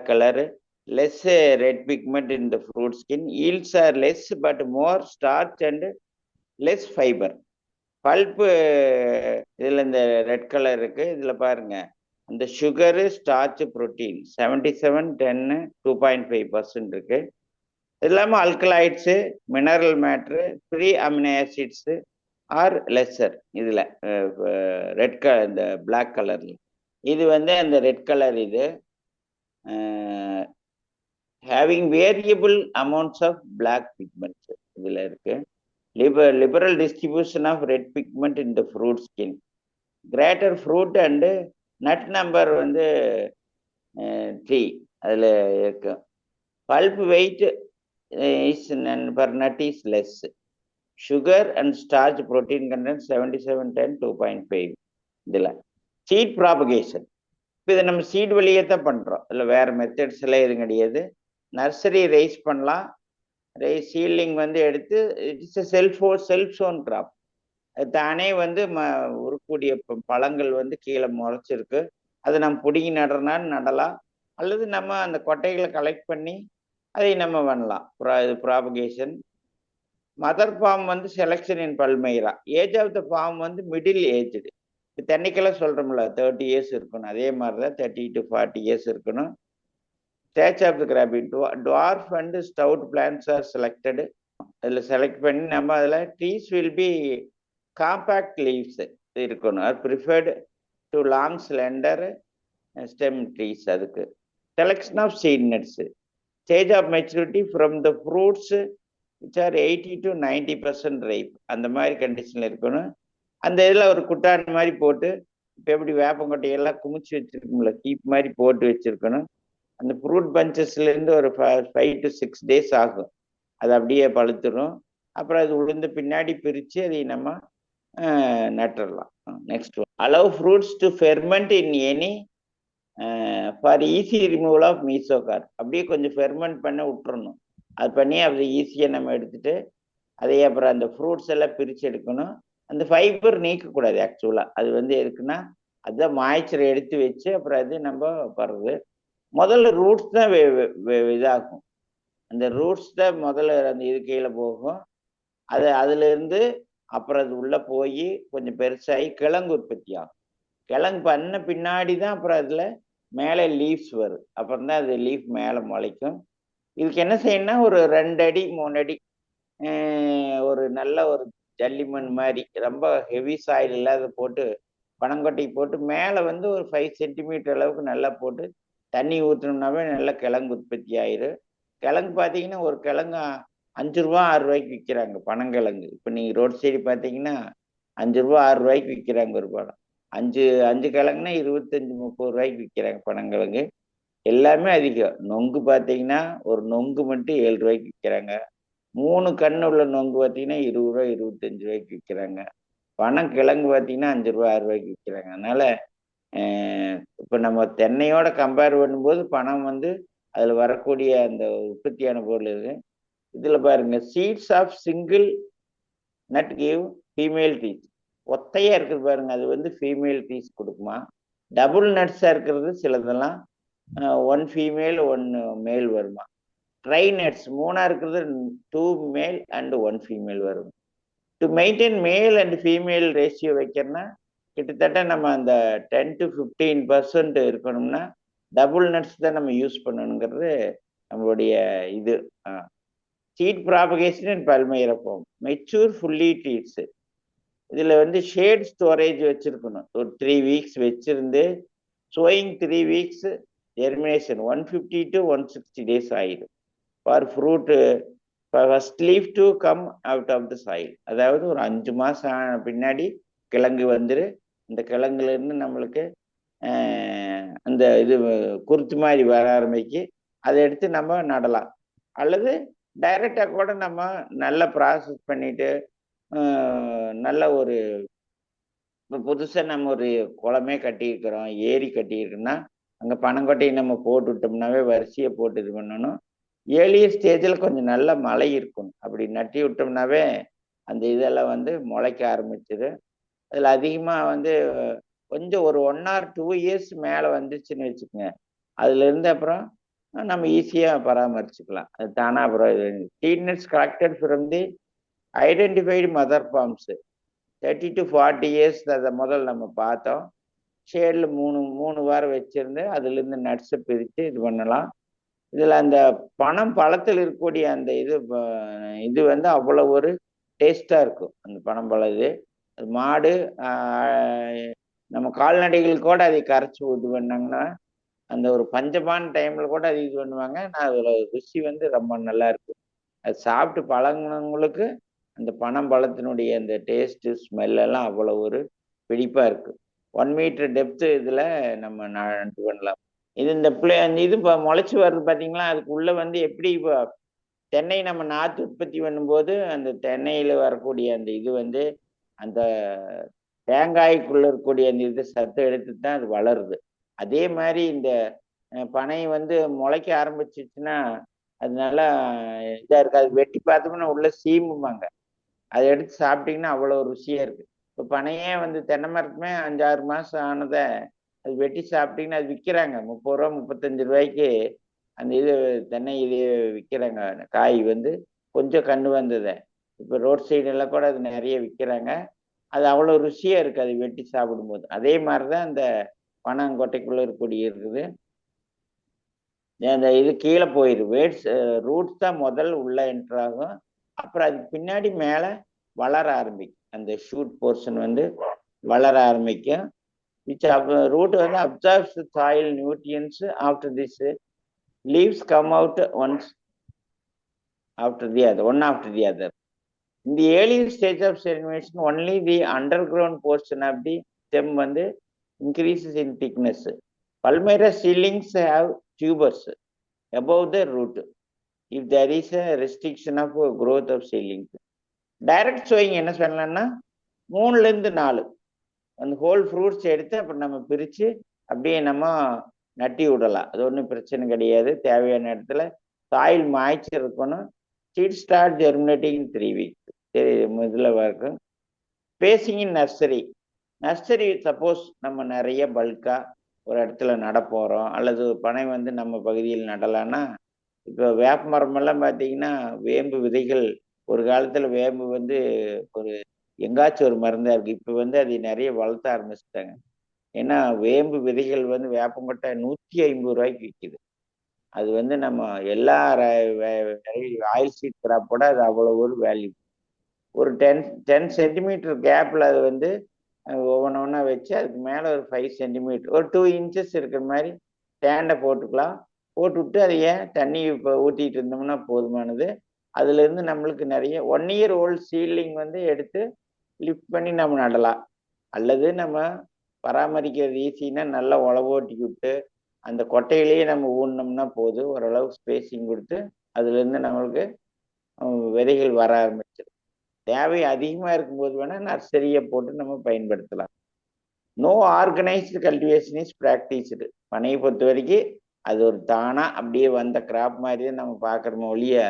colour, less red pigment in the fruit skin, yields are less but more starch and less fibre. Pulp இதில் இந்த ரெட் கலர் இருக்கு. இதில் பாருங்க, அந்த சுகரு, ஸ்டார்ச், புரோட்டீன் 77, 10, 2.5% இருக்கு. இது இல்லாமல் alkaloids, mineral matter, free amino acids are lesser. இதில் இந்த பிளாக் கலரில் இது வந்து அந்த ரெட் கலர். இது having variable amounts of black pigments இதில் இருக்கு. liberal distribution of red pigment in the fruit skin, greater fruit and nut number வந்து 3 அதில் இருக்கு. pulp weight is per nut is less. sugar and starch protein content 77, 10, 2.5. இதில் seat propagation. இப்போ இதை நம்ம seat வழியே தான் பண்ணுறோம். இல்லை வேறு மெத்தட்ஸ் எல்லாம் எதுவும் கிடையாது. நர்சரி ரைஸ் பண்ணலாம். சீட்லிங் வந்து எடுத்து இட்ஸ் செல்ஃப் சோன் கிராப். தானே வந்து உருக்கூடிய பழங்கள் வந்து கீழே முளைச்சிருக்கு. அதை நம்ம பிடுங்கி நடுறனாலும் நடலாம், அல்லது நம்ம அந்த கொட்டைகளை கலெக்ட் பண்ணி அதை நம்ம பண்ணலாம். இது ப்ராபகேஷன். மதர் ஃபார்ம் வந்து selection in palmyra. Age of the palm வந்து மிடில் ஏஜ்டு. தென்னைக்கெல்லாம் சொல்கிறோம்ல 30 years இருக்கணும், அதே மாதிரி தான் 30 to 40 years இருக்கணும். Stage of the cropping dwarf and stout plants are selected. அதில் செலக்ட் பண்ணி நம்ம அதில் trees will be compact leaves இருக்கணும். அது preferred to long slender stem trees. அதுக்கு selection of seed nuts. Stage of maturity from the fruits which are 80 to 90% ripe. அந்த மாதிரி கண்டிஷனில் இருக்கணும். அந்த இதில் ஒரு குட்டான் மாதிரி போட்டு, இப்போ எப்படி வேப்பங்கொட்டையெல்லாம் குமிச்சு வச்சுருக்கோம்ல, கீப் மாதிரி போட்டு வச்சுருக்கணும். அந்த ஃப்ரூட் பஞ்சஸ்லேருந்து ஒரு 5 to 6 days ஆகும். அது அப்படியே பழுத்துடும். அப்புறம் அது உளுந்து பின்னாடி பிரித்து அதை நம்ம நட்டுடலாம். Next one, allow fruits to ferment in any for easy removal of mesocarp. அப்படியே கொஞ்சம் ஃபெர்மெண்ட் பண்ண விட்டுறணும். அது பண்ணி அப்படி ஈஸியாக நம்ம எடுத்துட்டு அதை அப்புறம் அந்த ஃப்ரூட்ஸ் எல்லாம் பிரித்து எடுக்கணும். அந்த ஃபைபர் நீக்கக்கூடாது. ஆக்சுவலாக அது வந்து எதுக்குன்னா அதுதான் மாய்ச்சரை எடுத்து வச்சு அப்புறம் அது நம்ம படுறது. முதல்ல ரூட்ஸ் தான் இதாகும். அந்த ரூட்ஸ் தான் முதல்ல அந்த இது கீழே போகும். அதுலேருந்து அப்புறம் அது உள்ளே போய் கொஞ்சம் பெருசாகி கிழங்கு உற்பத்தி ஆகும். கிழங்கு பண்ண பின்னாடி தான் அப்புறம் அதில் மேலே லீவ்ஸ் வரும். அப்புறம் தான் அது லீஃப் மேலே முளைக்கும். இதுக்கு என்ன செய்யணும்னா ஒரு 2 அடி 3 அடி ஒரு நல்ல ஒரு ஜல்லிமண் மாதிரி ரொம்ப ஹெவி சாயில் இல்லாத போட்டு பனங்கொட்டை போட்டு மேலே வந்து ஒரு 5 centimeter அளவுக்கு நல்லா போட்டு தண்ணி ஊற்றினோம்னாவே நல்லா கிழங்கு உற்பத்தி ஆயிரும். கிழங்கு பார்த்தீங்கன்னா ஒரு கிழங்கு 5 ரூபா 6 ரூபாய்க்கு விற்கிறாங்க பனங்கிழங்கு. இப்போ நீங்கள் ரோட் சைடு பார்த்தீங்கன்னா 5 ரூபா 6 ரூபாய்க்கு விற்கிறாங்க ஒரு பழம். 5 கிழங்குனா 25, 30 ரூபாய்க்கு விற்கிறாங்க பனங்கிழங்கு. எல்லாமே அதிகம். நொங்கு பார்த்தீங்கன்னா ஒரு நொங்கு மட்டும் 7 ரூபாய்க்கு விற்கிறாங்க. 3 கண்ணு உள்ள நொங்கு பார்த்தீங்கன்னா 20 ரூபா 25 ரூபாய்க்கு விற்கிறாங்க. பனங்கிழங்கு பார்த்தீங்கன்னா 5 ரூபா 6 ரூபாய்க்கு விற்கிறாங்க. அதனால இப்போ நம்ம தென்னையோட கம்பேர் பண்ணும்போது பணம் வந்து அதில் வரக்கூடிய அந்த உற்பத்தியான பொருள் இருக்கு. இதில் பாருங்க, seeds of single nut give female trees. ஒத்தையாக இருக்குது பாருங்க, அது வந்து ஃபீமேல் ட்ரீஸ் கொடுக்குமா. டபுள் நட்ஸாக இருக்கிறது சிலதெல்லாம் 1 female 1 male வருமா. ட்ரை நட்ஸ் 3 இருக்கிறது 2 male and 1 female வரும். To maintain male and female ratio வைக்கிறோன்னா கிட்டத்தட்ட நம்ம அந்த 10 to 15% இருக்கணும்னா டபுள் நட்ஸ் தான் நம்ம யூஸ் பண்ணணுங்கிறது நம்மளுடைய இது. Seed propagation and palmyra farm. Mature fully treats. இதில் வந்து ஷேட் ஸ்டோரேஜ் வச்சுருக்கணும். ஒரு 3 weeks வச்சுருந்து sowing 3 weeks, germination 150 to 160 days ஆயிடும் for fruit first leaf to come out of the soil. அதாவது ஒரு 5 மாசம் ஆன பின்னாடி கிழங்கு வந்துரு. இந்த கிழங்குல இருந்து நம்மளுக்கு அந்த இது குருத்து மாதிரி வர ஆரம்பிக்கு. அதை எடுத்து நம்ம நடலாம். அல்லது டைரக்டா கூட நம்ம நல்லா ப்ராசஸ் பண்ணிட்டு நல்ல ஒரு புதுசா நம்ம ஒரு குளமே கட்டியிருக்கிறோம், ஏரி கட்டியிருக்கோம்னா அங்க பனங்கொட்டையை நம்ம போட்டு விட்டோம்னாவே வரிசையை போட்டு இது பண்ணணும். ஏர்லிய ஸ்டேஜில் கொஞ்சம் நல்ல மழை இருக்கும். அப்படி நட்டி விட்டோம்னாவே அந்த இதெல்லாம் வந்து முளைக்க ஆரம்பிச்சிது. அதில் அதிகமாக வந்து கொஞ்சம் ஒரு 1 or 2 years மேலே வந்துச்சுன்னு வச்சுக்கோங்க, அதுலேருந்து அப்புறம் நம்ம ஈஸியாக பராமரிச்சுக்கலாம். அது தானா அப்புறம் seed nuts collected from the identified mother farms 30 to 40 years அதை முதல் நம்ம பார்த்தோம். ஷேடில் 3 வாரம் வச்சிருந்து அதுலேருந்து நட்ஸை பிரித்து இது பண்ணலாம். இதில் அந்த பனம்பழத்தில் இருக்கக்கூடிய அந்த இது வந்து அவ்வளோ ஒரு டேஸ்டாக இருக்கும். அந்த பனம்பழம் இது மாடு நம்ம கால்நடைகள் கூட அதை கரைச்சி இது பண்ணாங்கன்னா அந்த ஒரு பஞ்சபான் டைமில் கூட அது இது பண்ணுவாங்க. நான் அதில் ருசி வந்து ரொம்ப நல்லா இருக்கும். அது சாப்பிட்டு பழங்கினவங்களுக்கு அந்த பனம்பழத்தினுடைய அந்த டேஸ்ட்டு ஸ்மெல்லாம் அவ்வளோ ஒரு பிடிப்பாக இருக்குது. 1 meter டெப்த்து இதில் நம்ம நட்டு பண்ணலாம். இது இந்த இது இப்போ முளைச்சி வருது பார்த்தீங்களா, அதுக்கு உள்ளே வந்து எப்படி இப்போ தென்னை நம்ம நாற்று உற்பத்தி பண்ணும்போது அந்த தென்னையில் வரக்கூடிய அந்த இது வந்து அந்த தேங்காய்க்குள்ளே இருக்கக்கூடிய அந்த இது சத்து எடுத்து தான் அது வளருது. அதே மாதிரி இந்த பனை வந்து முளைக்க ஆரம்பிச்சிச்சுன்னா அது நல்லா இதாக இருக்குது. அது வெட்டி பார்த்தோம்னா உள்ள சீமுமாங்க, அதை எடுத்து சாப்பிட்டீங்கன்னா அவ்வளோ ருசியாக இருக்குது. இப்போ பனையே வந்து தென்னை மரத்துமே 5-6 மாதம் ஆனதை அது வெட்டி சாப்பிட்டீங்கன்னா அது விற்கிறாங்க 30 ரூபா 35 ரூபாய்க்கு. அந்த இது தென்னை இது விற்கிறாங்க. காய் வந்து கொஞ்சம் கண்ணு வந்ததை இப்போ ரோட் சைடெல்லாம் கூட அது நிறைய விற்கிறாங்க. அது அவ்வளோ ருசியாக இருக்குது அது வெட்டி சாப்பிடும்போது. அதே மாதிரி தான் இந்த பனங்கொட்டைக்குள்ளே இருக்கக்கூடிய இருக்குது. அந்த இது கீழே போயிடும். வேர்ட்ஸ் ரூட்ஸ் தான் முதல் உள்ள என்டர் ஆகும். அப்புறம் அதுக்கு பின்னாடி மேலே வளர ஆரம்பிக்கும். அந்த ஷூட் போர்ஷன் வந்து வளர ஆரம்பிக்கும். ரூட் வந்து absorbs soil nutrients after this leaves come out once after the other, one after the other. In the early stage of germination, only the underground portion of the stem வந்து increases in thickness. Palmyra seedlings have tubers above the root if there is a restriction of growth of seedlings. Direct sowing என்ன சொல்லலாம்னா 3-4 அந்த whole fruits எடுத்து அப்புறம் நம்ம பிரித்து அப்படியே நம்ம நட்டி விடலாம். அது ஒன்றும் பிரச்சனை கிடையாது. தேவையான இடத்துல சாயில் மாய்ச்சல் இருக்கணும். சீட் ஸ்டார்ட் ஜெர்மினேட்டிங் இன் 3 weeks. சரி, இதில் இருக்கும். ஸ்பேசிங் இன் நர்சரி சப்போஸ் நம்ம நிறைய பல்காக ஒரு இடத்துல நட போகிறோம் அல்லது பனை வந்து நம்ம பகுதியில் நடலான்னா, இப்போ வேப்ப மரமெல்லாம் பார்த்தீங்கன்னா வேம்பு விதைகள் ஒரு காலத்தில் வேம்பு வந்து ஒரு எங்காச்சும் ஒரு மருந்தாக இருக்குது. இப்போ வந்து அதை நிறைய வளர்த்த ஆரம்பிச்சிட்டாங்க. ஏன்னா வேம்பு விதைகள் வந்து வேப்பங்கொட்டை 150 ரூபாய்க்கு விற்கிது. அது வந்து நம்ம எல்லா ஆயில் சீட் கிராப்போட அது அவ்வளோ ஒரு வேல்யூ. ஒரு 10 சென்டிமீட்டர் கேப்பில் அது வந்து ஒவ்வொன்றா வச்சு அதுக்கு மேலே ஒரு 5 சென்டிமீட்டர் ஒரு 2 inches இருக்கிற மாதிரி ஸ்டாண்டை போட்டுக்கலாம். போட்டுவிட்டு அதை தண்ணி இப்போ ஊற்றிட்டு இருந்தோம்னா போதுமானது. அதுலேருந்து நம்மளுக்கு நிறைய 1 year old சீட்லிங் வந்து எடுத்து லிஃப்ட் பண்ணி நம்ம நடலாம். அல்லது நம்ம பராமரிக்கிறது ஈஸின்னா நல்லா உழவோட்டி விட்டு அந்த கொட்டையிலேயே நம்ம ஊனோம்னா போதும். ஓரளவு ஸ்பேசிங் கொடுத்து அதுலேருந்து நம்மளுக்கு விதைகள் வர ஆரம்பிச்சிடும். தேவை அதிகமாக இருக்கும்போது வேணால் நர்சரியை போட்டு நம்ம பயன்படுத்தலாம். No organised cultivation is practised. பனையை பொறுத்த வரைக்கும் அது ஒரு தானாக அப்படியே வந்த கிராப் மாதிரி தான் நம்ம பார்க்குறோமோ ஒழிய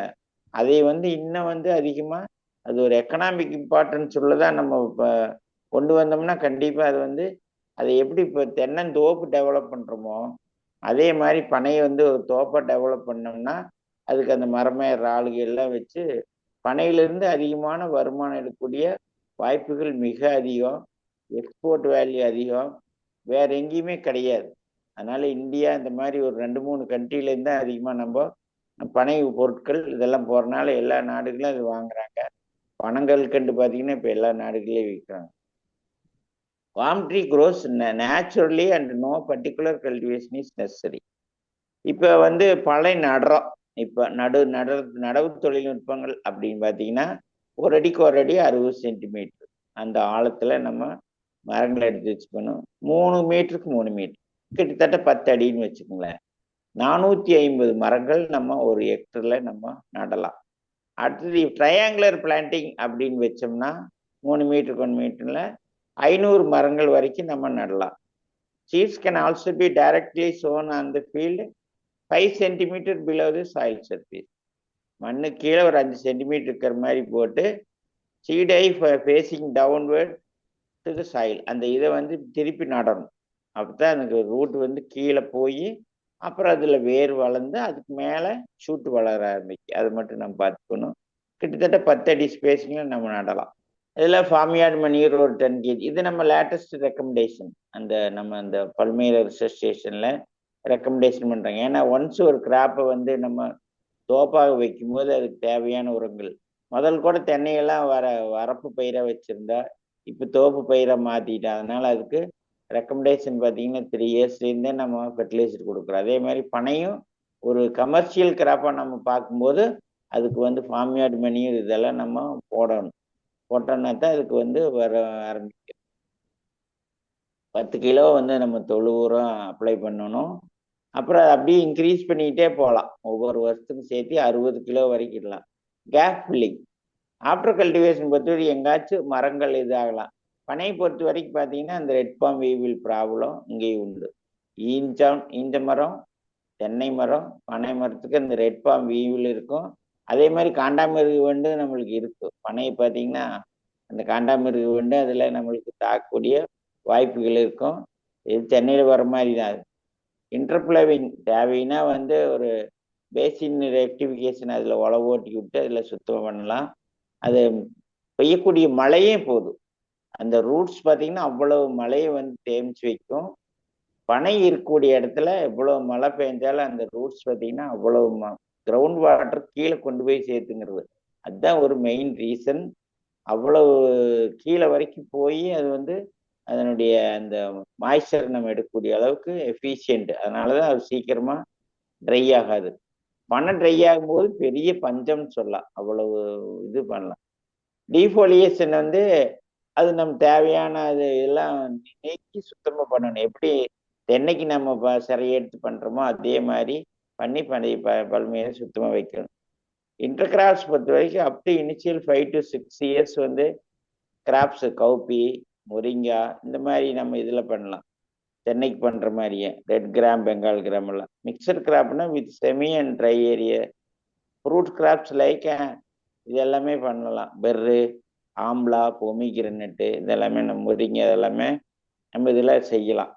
அதை வந்து இன்னும் வந்து அதிகமாக அது ஒரு எக்கனாமிக் இம்பார்ட்டன்ஸ் உள்ளதான் நம்ம இப்போ கொண்டு வந்தோம்னா கண்டிப்பாக அது வந்து அதை எப்படி இப்போ தென்னந்தோப்பு டெவலப் பண்ணுறோமோ அதே மாதிரி பனையை வந்து ஒரு தோப்பை டெவலப் பண்ணோம்னா அதுக்கு அந்த மரமேற ஆளுகள் எல்லாம் வச்சு பனையிலிருந்து அதிகமான வருமானம் எடுக்கக்கூடிய வாய்ப்புகள் மிக அதிகம். எக்ஸ்போர்ட் வேல்யூ அதிகம், வேற எங்கேயுமே கிடையாது. அதனால இந்தியா இந்த மாதிரி ஒரு 2-3 கண்ட்ரிலேருந்து தான் அதிகமாக நம்ம பனை பொருட்கள் இதெல்லாம் போகிறனால எல்லா நாடுகளும் அது வாங்குறாங்க. பனங்கல்கண்டு பார்த்தீங்கன்னா இப்போ எல்லா நாடுகளையும் விற்கிறாங்க. palm tree grows naturally and no particular cultivation is necessary. இப்போ வந்து பழை நடுறோம். இப்போ நடவு தொழில்நுட்பங்கள் அப்படின்னு பார்த்தீங்கன்னா, ஒரு அடிக்கு 60 சென்டிமீட்டர் அந்த ஆழத்துல நம்ம மரங்களை எடுத்து வச்சுக்கணும். 3 மீட்டருக்கு 3 மீட்டர், கிட்டத்தட்ட 10 அடின்னு வச்சுக்கோங்களேன். 450 மரங்கள் நம்ம ஒரு ஹெக்டர்ல நம்ம நடலாம். அடுத்தது ட்ரையாங்குலர் பிளான்டிங் அப்படின்னு வச்சோம்னா 3 மீட்டருக்கு 1 மீட்டர்ல 500 மரங்கள் வரைக்கும் நம்ம நடலாம். Seeds can also be directly sown on the field 5 centimetre below the soil surface. மண்ணு கீழே ஒரு 5 சென்டிமீட்டர் இருக்கிற மாதிரி போட்டு சீடை facing downward to the soil, அந்த இதை வந்து திருப்பி நடணும். அப்போதான் எனக்கு ரூட் வந்து கீழே போய் அப்புறம் அதில் வேர் வளர்ந்து அதுக்கு மேலே ஷூட் வளர ஆரம்பிக்கும். அதை மட்டும் நம்ம பார்த்துக்கணும். கிட்டத்தட்ட 10 அடி ஸ்பேஸிங்கில் நம்ம நடலாம். இதில் ஃபார்ம்யார்ட் மணியூர் ஒரு 10 kg. இது நம்ம லேட்டஸ்ட் ரெக்கமெண்டேஷன் நம்ம அந்த பல்மேர ரிசர்ச் ஸ்டேஷனில் ரெக்கமெண்டேஷன் பண்ணுறாங்க. ஏன்னா ஒன்ஸ் ஒரு கிராப்பை வந்து நம்ம தோப்பாக வைக்கும்போது அதுக்கு தேவையான உரங்கள், முதல் கூட தென்னையெல்லாம் வரப்பு பயிராக வச்சுருந்தா இப்போ தோப்பு பயிராக மாற்றிட்டா. அதனால் அதுக்கு ரெக்கமெண்டேஷன் பார்த்தீங்கன்னா 3 இயர்ஸ்லேருந்தே நம்ம ஃபெர்டிலைசர் கொடுக்குறோம். அதே மாதிரி பனையும் ஒரு கமர்ஷியல் கிராப்பாக நம்ம பார்க்கும்போது அதுக்கு வந்து ஃபார்ம்யார்ட் மணியூர் இதெல்லாம் நம்ம போடணும். போட்டோம்னா தான் அதுக்கு வந்து வர ஆரம்பிக்கும். 10 கிலோ வந்து நம்ம தொழு உரம் அப்ளை பண்ணணும். அப்புறம் அப்படியே இன்க்ரீஸ் பண்ணிக்கிட்டே போகலாம். ஒவ்வொரு வருஷத்துக்கும் சேர்த்து 60 கிலோ வரைக்கும் இடலாம். கேப் ஃபில்லிங் ஆஃப்டர் கல்டிவேஷன் பொறுத்தவரை எங்காச்சும் மரங்கள் இதாகலாம். பனையை பொறுத்த வரைக்கும் பார்த்தீங்கன்னா அந்த ரெட் பாம் வீவில் ப்ராப்ளம் இங்கேயும் உண்டு. ஈஞ்ச மரம், தென்னை மரம், பனை மரத்துக்கு அந்த ரெட் பாம் வீவில் இருக்கும். அதே மாதிரி காண்டாமிருகு வண்டு நம்மளுக்கு இருக்கும். பனையை பார்த்தீங்கன்னா அந்த காண்டாமிருகு வண்டு அதில் நம்மளுக்கு தாக்கக்கூடிய வாய்ப்புகள் இருக்கும். இது தென்னையில் வர மாதிரி தான். இன்டர்பிளவிங் தேவைன்னா வந்து ஒரு பேசின் ரெக்டிஃபிகேஷன் அதில் உழவு ஓட்டி விட்டு அதில் சுத்தம் பண்ணலாம். அது பெய்யக்கூடிய மழையே போதும். அந்த ரூட்ஸ் பார்த்தீங்கன்னா அவ்வளவு மழையை வந்து தேமிச்சு வைக்கும். பனை இருக்கக்கூடிய இடத்துல எவ்வளவு மழை பெஞ்சாலும் அந்த ரூட்ஸ் பார்த்தீங்கன்னா அவ்வளவு கிரவுண்ட் வாட்டர் கீழே கொண்டு போய் சேர்த்துங்கிறது. அதுதான் ஒரு மெயின் ரீசன். அவ்வளவு கீழே வரைக்கும் போய் அது வந்து அதனுடைய அந்த மாய்ஸ்சர் நம்ம எடுக்கக்கூடிய அளவுக்கு எஃபிஷியன்ட். அதனாலதான் அது சீக்கிரமா ட்ரை ஆகாது. பனை ட்ரை ஆகும்போது பெரிய பஞ்சம்னு சொல்லலாம். அவ்வளவு இது பண்ணலாம். டீஃபோலியேஷன் வந்து அது நம்ம தேவையான அது எல்லாம் நீக்கி சுத்தமா பண்ணணும். எப்படி தென்னைக்கு நம்ம சிறையை எடுத்து பண்றோமோ அதே மாதிரி பண்ணி பல்மையை சுத்தமா வைக்கணும். இன்டர்கிராப்ஸ் பொறுத்த வரைக்கும் up to initial 5 to 6 years வந்து கிராப்ஸ் கவுப்பி, முரிங்கா இந்த மாதிரி நம்ம இதில் பண்ணலாம். தென்னைக்கு பண்ணுற மாதிரியே ரெட் கிராம், பெங்கால் கிராம் எல்லாம். மிக்சர் கிராப்னா with semi and dry area fruit crops like இது எல்லாமே பண்ணலாம். பெர்ரு, ஆம்லா, பொமிகிரனட்டு இதெல்லாமே நம்ம முரிங்க இதெல்லாமே நம்ம இதில் செய்யலாம்.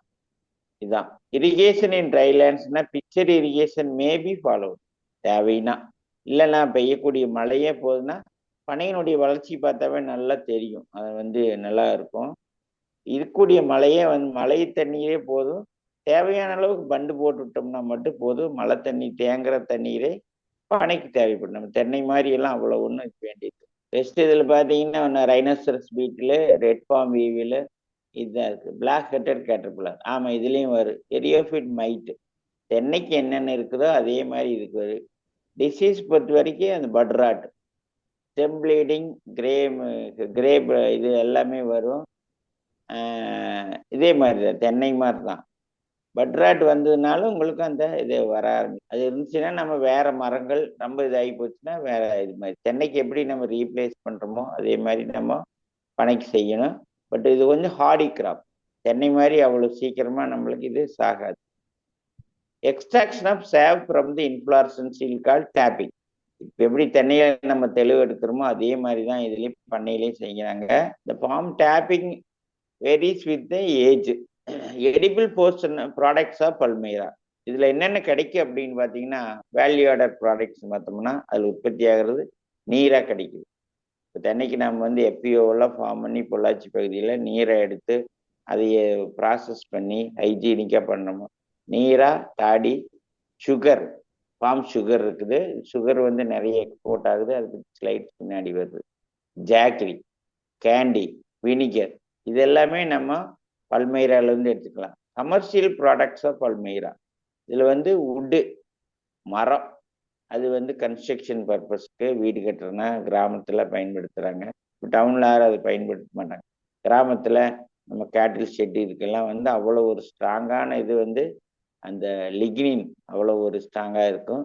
இதுதான் இரிகேஷன் இன் ட்ரைலேண்ட்ஸ்னா பிக்சர் இரிகேஷன் மேபி ஃபாலோ தேவைன்னா. இல்லைன்னா பெய்யக்கூடிய மழையே போகுதுன்னா பனையினுடைய வளர்ச்சி பார்த்தாவே நல்லா தெரியும். அது வந்து நல்லா இருக்கும். இருக்கக்கூடிய மழையே வந்து மழை தண்ணீரே போதும். தேவையான அளவுக்கு பண்டு போட்டு விட்டோம்னா மட்டும் போதும். மழை தண்ணி தேங்குற தண்ணீரே பனைக்கு தேவைப்படும். நம்ம தென்னை மாதிரி எல்லாம் அவ்வளோ ஒன்றும் வேண்டியது. பெஸ்ட் இதில் பார்த்தீங்கன்னா rhinoceros beetle, red palm weevil இதுதான் இருக்கு. Black headed caterpillar. ஆமாம், இதுலேயும் வரும். எரியோஃபிட் மைட். தென்னைக்கு என்னென்ன இருக்குதோ அதே மாதிரி இதுக்கு வரும். டிசீஸ் பொறுத்த வரைக்கும் அந்த பட்ராட், ஸ்டெம் ப்ளீடிங், கிரேப் இது எல்லாமே வரும். இதே மாதிரி தான் தென்னை மாதிரி தான். பட்ராட் வந்ததுனால உங்களுக்கு அந்த இது வர ஆரம்பிக்கும். அது இருந்துச்சுன்னா நம்ம வேற மரங்கள் ரொம்ப இதாகி போச்சுன்னா வேற இது மாதிரி. தென்னைக்கு எப்படி நம்ம ரீப்ளேஸ் பண்ணுறோமோ அதே மாதிரி நம்ம பனைக்கு செய்யணும். பட் இது கொஞ்சம் ஹார்டி கிராப். தென்னை மாதிரி அவ்வளோ சீக்கிரமாக நம்மளுக்கு இது சாகாது. Extraction of sap from the inflorescence call tapping. இப்போ எப்படி தென்னையை நம்ம தெளிவு எடுக்கிறோமோ அதே மாதிரி தான் இதுலேயும் பண்ணையிலையும் செய்கிறாங்க. இந்த palm tapping varies with the age. Edible portion products of palmyra. இதில் என்னென்ன கிடைக்கும் அப்படின்னு பார்த்தீங்கன்னா வேல்யூ ஆடட் ப்ராடக்ட்ஸ் பார்த்தோம்னா அதில் உற்பத்தி ஆகிறது நீராக கிடைக்குது. இப்போ தென்னைக்கு நம்ம வந்து எஃபிஓவெல்லாம் ஃபார்ம் பண்ணி பொள்ளாச்சி பகுதியில் நீரை எடுத்து அதைய ப்ராசஸ் பண்ணி ஹைஜீனிக்காக பண்ணணும். நீரா, தாடி, சுகர், பாம் சுகர் இருக்குது. சுகர் வந்து நிறைய எக்ஸ்போர்ட் ஆகுது. அதுக்கு ஸ்லைட்ஸ் பின்னாடி வருது. ஜாக்ரி, கேண்டி, வினிகர் இது எல்லாமே நம்ம பல்மைரால இருந்து எடுத்துக்கலாம். கமர்ஷியல் ப்ராடக்ட்ஸ் ஆஃப் பல்மைரா, இதுல வந்து உட்டு, மரம், அது வந்து கன்ஸ்ட்ரக்ஷன் பர்பஸ்க்கு வீடு கட்டுறதுனா கிராமத்துல பயன்படுத்துறாங்க. டவுன்ல யாரும் அதை பயன்படுத்த மாட்டாங்க. கிராமத்துல நம்ம கேட்டில் ஷெட் இதுக்கெல்லாம் வந்து அவ்வளோ ஒரு ஸ்ட்ராங்கான இது வந்து அந்த லிக்னின் அவ்வளோ ஒரு ஸ்ட்ராங்கா இருக்கும்.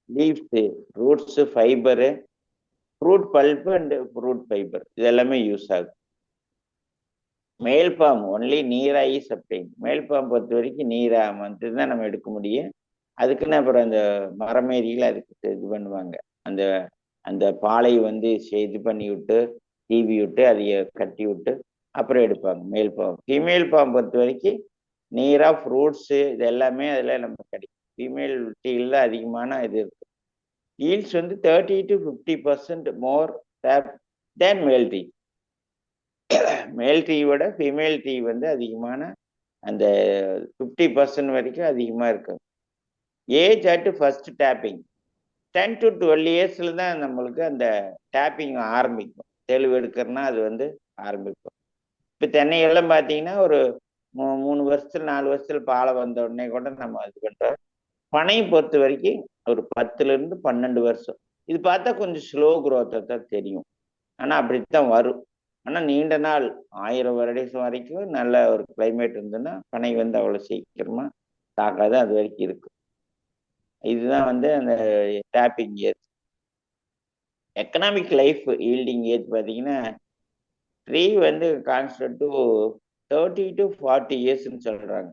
Leaves, roots, fibre, fruit bulb and fruit fibre இதெல்லாமே யூஸ் ஆகும். மேல் பாம் ஒன்லி நீரா இஸ் அப்டைன். மேல் பாம் பொறுத்த வரைக்கும் நீரா மட்டும் தான் நம்ம எடுக்க முடியும். அதுக்குன்னு அப்புறம் அந்த மரமேரியில் அதுக்கு இது பண்ணுவாங்க. அந்த அந்த பாலை வந்து இது பண்ணி விட்டு தீவி விட்டு அதைய கட்டி விட்டு அப்புறம் எடுப்பாங்க மேல் பாம். ஃபீமேல் பாம் பொறுத்த வரைக்கும் நீரா ஃப்ரூட்ஸு இது எல்லாமே அதில் நம்ம கிடைக்கும். ஃபீமேல் டீயில் அதிகமான இது இருக்கு. ஈல்ட்ஸ் வந்து 30 to 50% மோர் தேன் மேல் டீ. மேல் டீயோட ஃபீமேல் டீ வந்து அதிகமான அந்த 50% வரைக்கும் அதிகமாக இருக்கும். Age at first taping 10 to 12 இயர்ஸ்ல தான் நம்மளுக்கு அந்த டேப்பிங் ஆரம்பிக்கும். தெளிவு எடுக்கிறதுனா அது வந்து ஆரம்பிக்கும். இப்போ தென்னையெல்லாம் பார்த்தீங்கன்னா ஒரு 3 வருஷத்துல 4 வருஷத்துல பாலை வந்த உடனே கூட நம்ம இது பண்ணுறோம். பனை பொறுத்த வரைக்கும் ஒரு 10 இருந்து 12 வருஷம். இது பார்த்தா கொஞ்சம் ஸ்லோ குரோத்தை தான் தெரியும், ஆனால் அப்படித்தான் வரும். ஆனால் நீண்ட நாள் 1000 வருடம் வரைக்கும் நல்ல ஒரு கிளைமேட் இருந்ததுன்னா பனை வந்து அவ்வளோ சீக்கிரமா தாக்காது, அது வரைக்கும் இருக்கும். இதுதான் வந்து அந்த taping age. Economic life yielding age பார்த்தீங்கன்னா ட்ரீ வந்து கான்ஸ்டன்ட் டு 30 to 40 இயர்ஸ்ன்னு சொல்றாங்க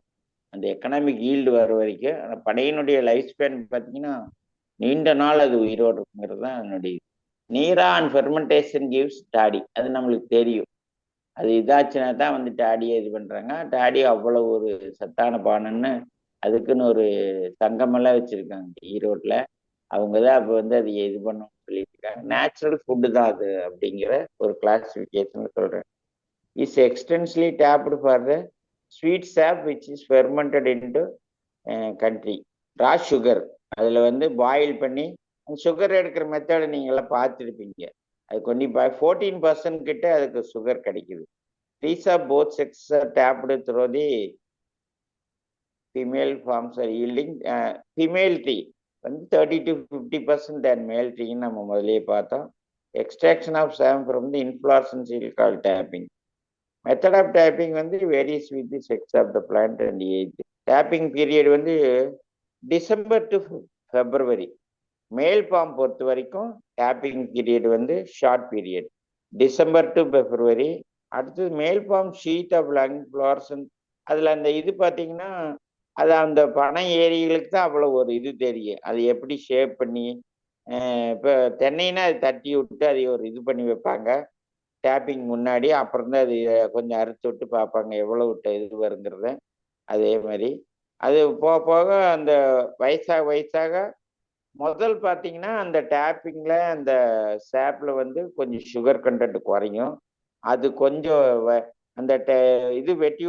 அந்த எக்கனாமிக் ஈல்டு வர வரைக்கும். ஆனால் பனையினுடைய லைஃப் ஸ்பேன் பார்த்தீங்கன்னா நீண்ட நாள் அது உயிரோடு இருக்குங்கிறது தான் என்னுடைய. நீரா அண்ட் ஃபெர்மெண்டேஷன் கிவ்ஸ் டாடி, அது நம்மளுக்கு தெரியும். அது இதாச்சுன்னா தான் வந்து டாடியை இது பண்றாங்க. டாடி அவ்வளோ ஒரு சத்தான பானன்னு அதுக்குன்னு ஒரு சங்கமெல்லாம் வச்சிருக்காங்க ஈரோட்டில். அவங்க தான் அப்போ வந்து அது இது பண்ணணும்னு சொல்லியிருக்காங்க. நேச்சுரல் ஃபுட்டு தான் அது அப்படிங்கிற ஒரு கிளாசிஃபிகேஷன்ல சொல்றேன். Is extensively tapped for the sweet sap which is fermented into country. Raw sugar அதில் வந்து பாயில் பண்ணி அந்த சுகர் எடுக்கிற மெத்தடை நீங்களாம் பார்த்துருப்பீங்க. அது கொஞ்சம் 14% கிட்ட அதுக்கு சுகர் கிடைக்குது. Trees of both sex are tapped through the female palms are yielding. Female tree வந்து 30 to 50% தேன் மேல் டீன்னு நம்ம முதலே பார்த்தோம். Extraction of sap from the inflorescence is called tapping. Method of tapping வந்து various with the sex of the plant and age. Tapping period வந்து December to February. Male palm பொறுத்த வரைக்கும் டேப்பிங் பீரியட் வந்து short period, December to February. அடுத்தது male palm sheet of long florescence. அதில் அந்த இது பார்த்தீங்கன்னா அது அந்த பனை ஏரிகளுக்கு தான் அவ்வளோ ஒரு இது தெரியும். அது எப்படி ஷேப் பண்ணி இப்போ தென்னைன்னா அது தட்டி விட்டு அதை ஒரு இது பண்ணி வைப்பாங்க டேப்பிங் முன்னாடி. அப்புறம் தான் அது கொஞ்சம் அறுத்து விட்டு பார்ப்பாங்க எவ்வளோ விட்ட இது வருங்கிறத. அதே மாதிரி அது போக போக அந்த வயசாக முதல் பார்த்தீங்கன்னா அந்த டேப்பிங்கில் அந்த சேப்பில் வந்து கொஞ்சம் சுகர் கண்டென்ட் குறையும். அது கொஞ்சம் அந்த இது வெட்டி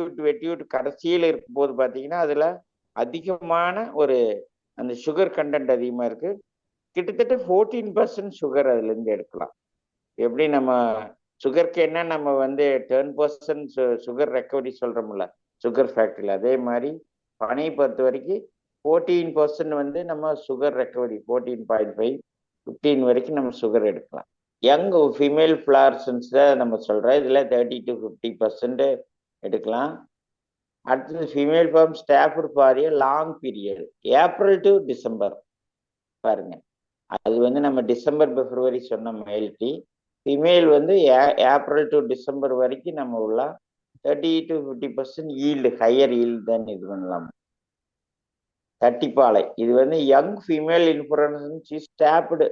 விட்டு கடைசியில் இருக்கும்போது பார்த்தீங்கன்னா அதில் அதிகமான ஒரு அந்த சுகர் கண்டென்ட் அதிகமாக இருக்கு. கிட்டத்தட்ட 14% சுகர் அதுலேருந்து எடுக்கலாம். எப்படி நம்ம சுகருக்கு என்ன நம்ம வந்து 10% சுகர் ரெக்கவரி சொல்கிறோம்ல சுகர் ஃபேக்ட்ரியில், அதே மாதிரி பனை பொறுத்த வரைக்கும் 14% வந்து நம்ம சுகர் ரெக்கவரி 14.5 15 வரைக்கும் நம்ம சுகர் எடுக்கலாம். யங் ஃபீமேல் ஃப்ளாரசன்ஸை நம்ம சொல்கிறோம். இதில் 30 to 50% எடுக்கலாம். அடுத்தது female form staffed for a long period April to December. பாருங்க அது வந்து நம்ம டிசம்பர் பிப்ரவரி சொன்ன மேல் டீ. ஃபீமேல் வந்து ஏப்ரல் டு டிசம்பர் வரைக்கும் நம்ம உள்ள 30 to 50% ஈல்டு, ஹையர் ஈல்டு தான் இது பண்ணலாம். தட்டிப்பாலை இது வந்து young female inflorescence is tapped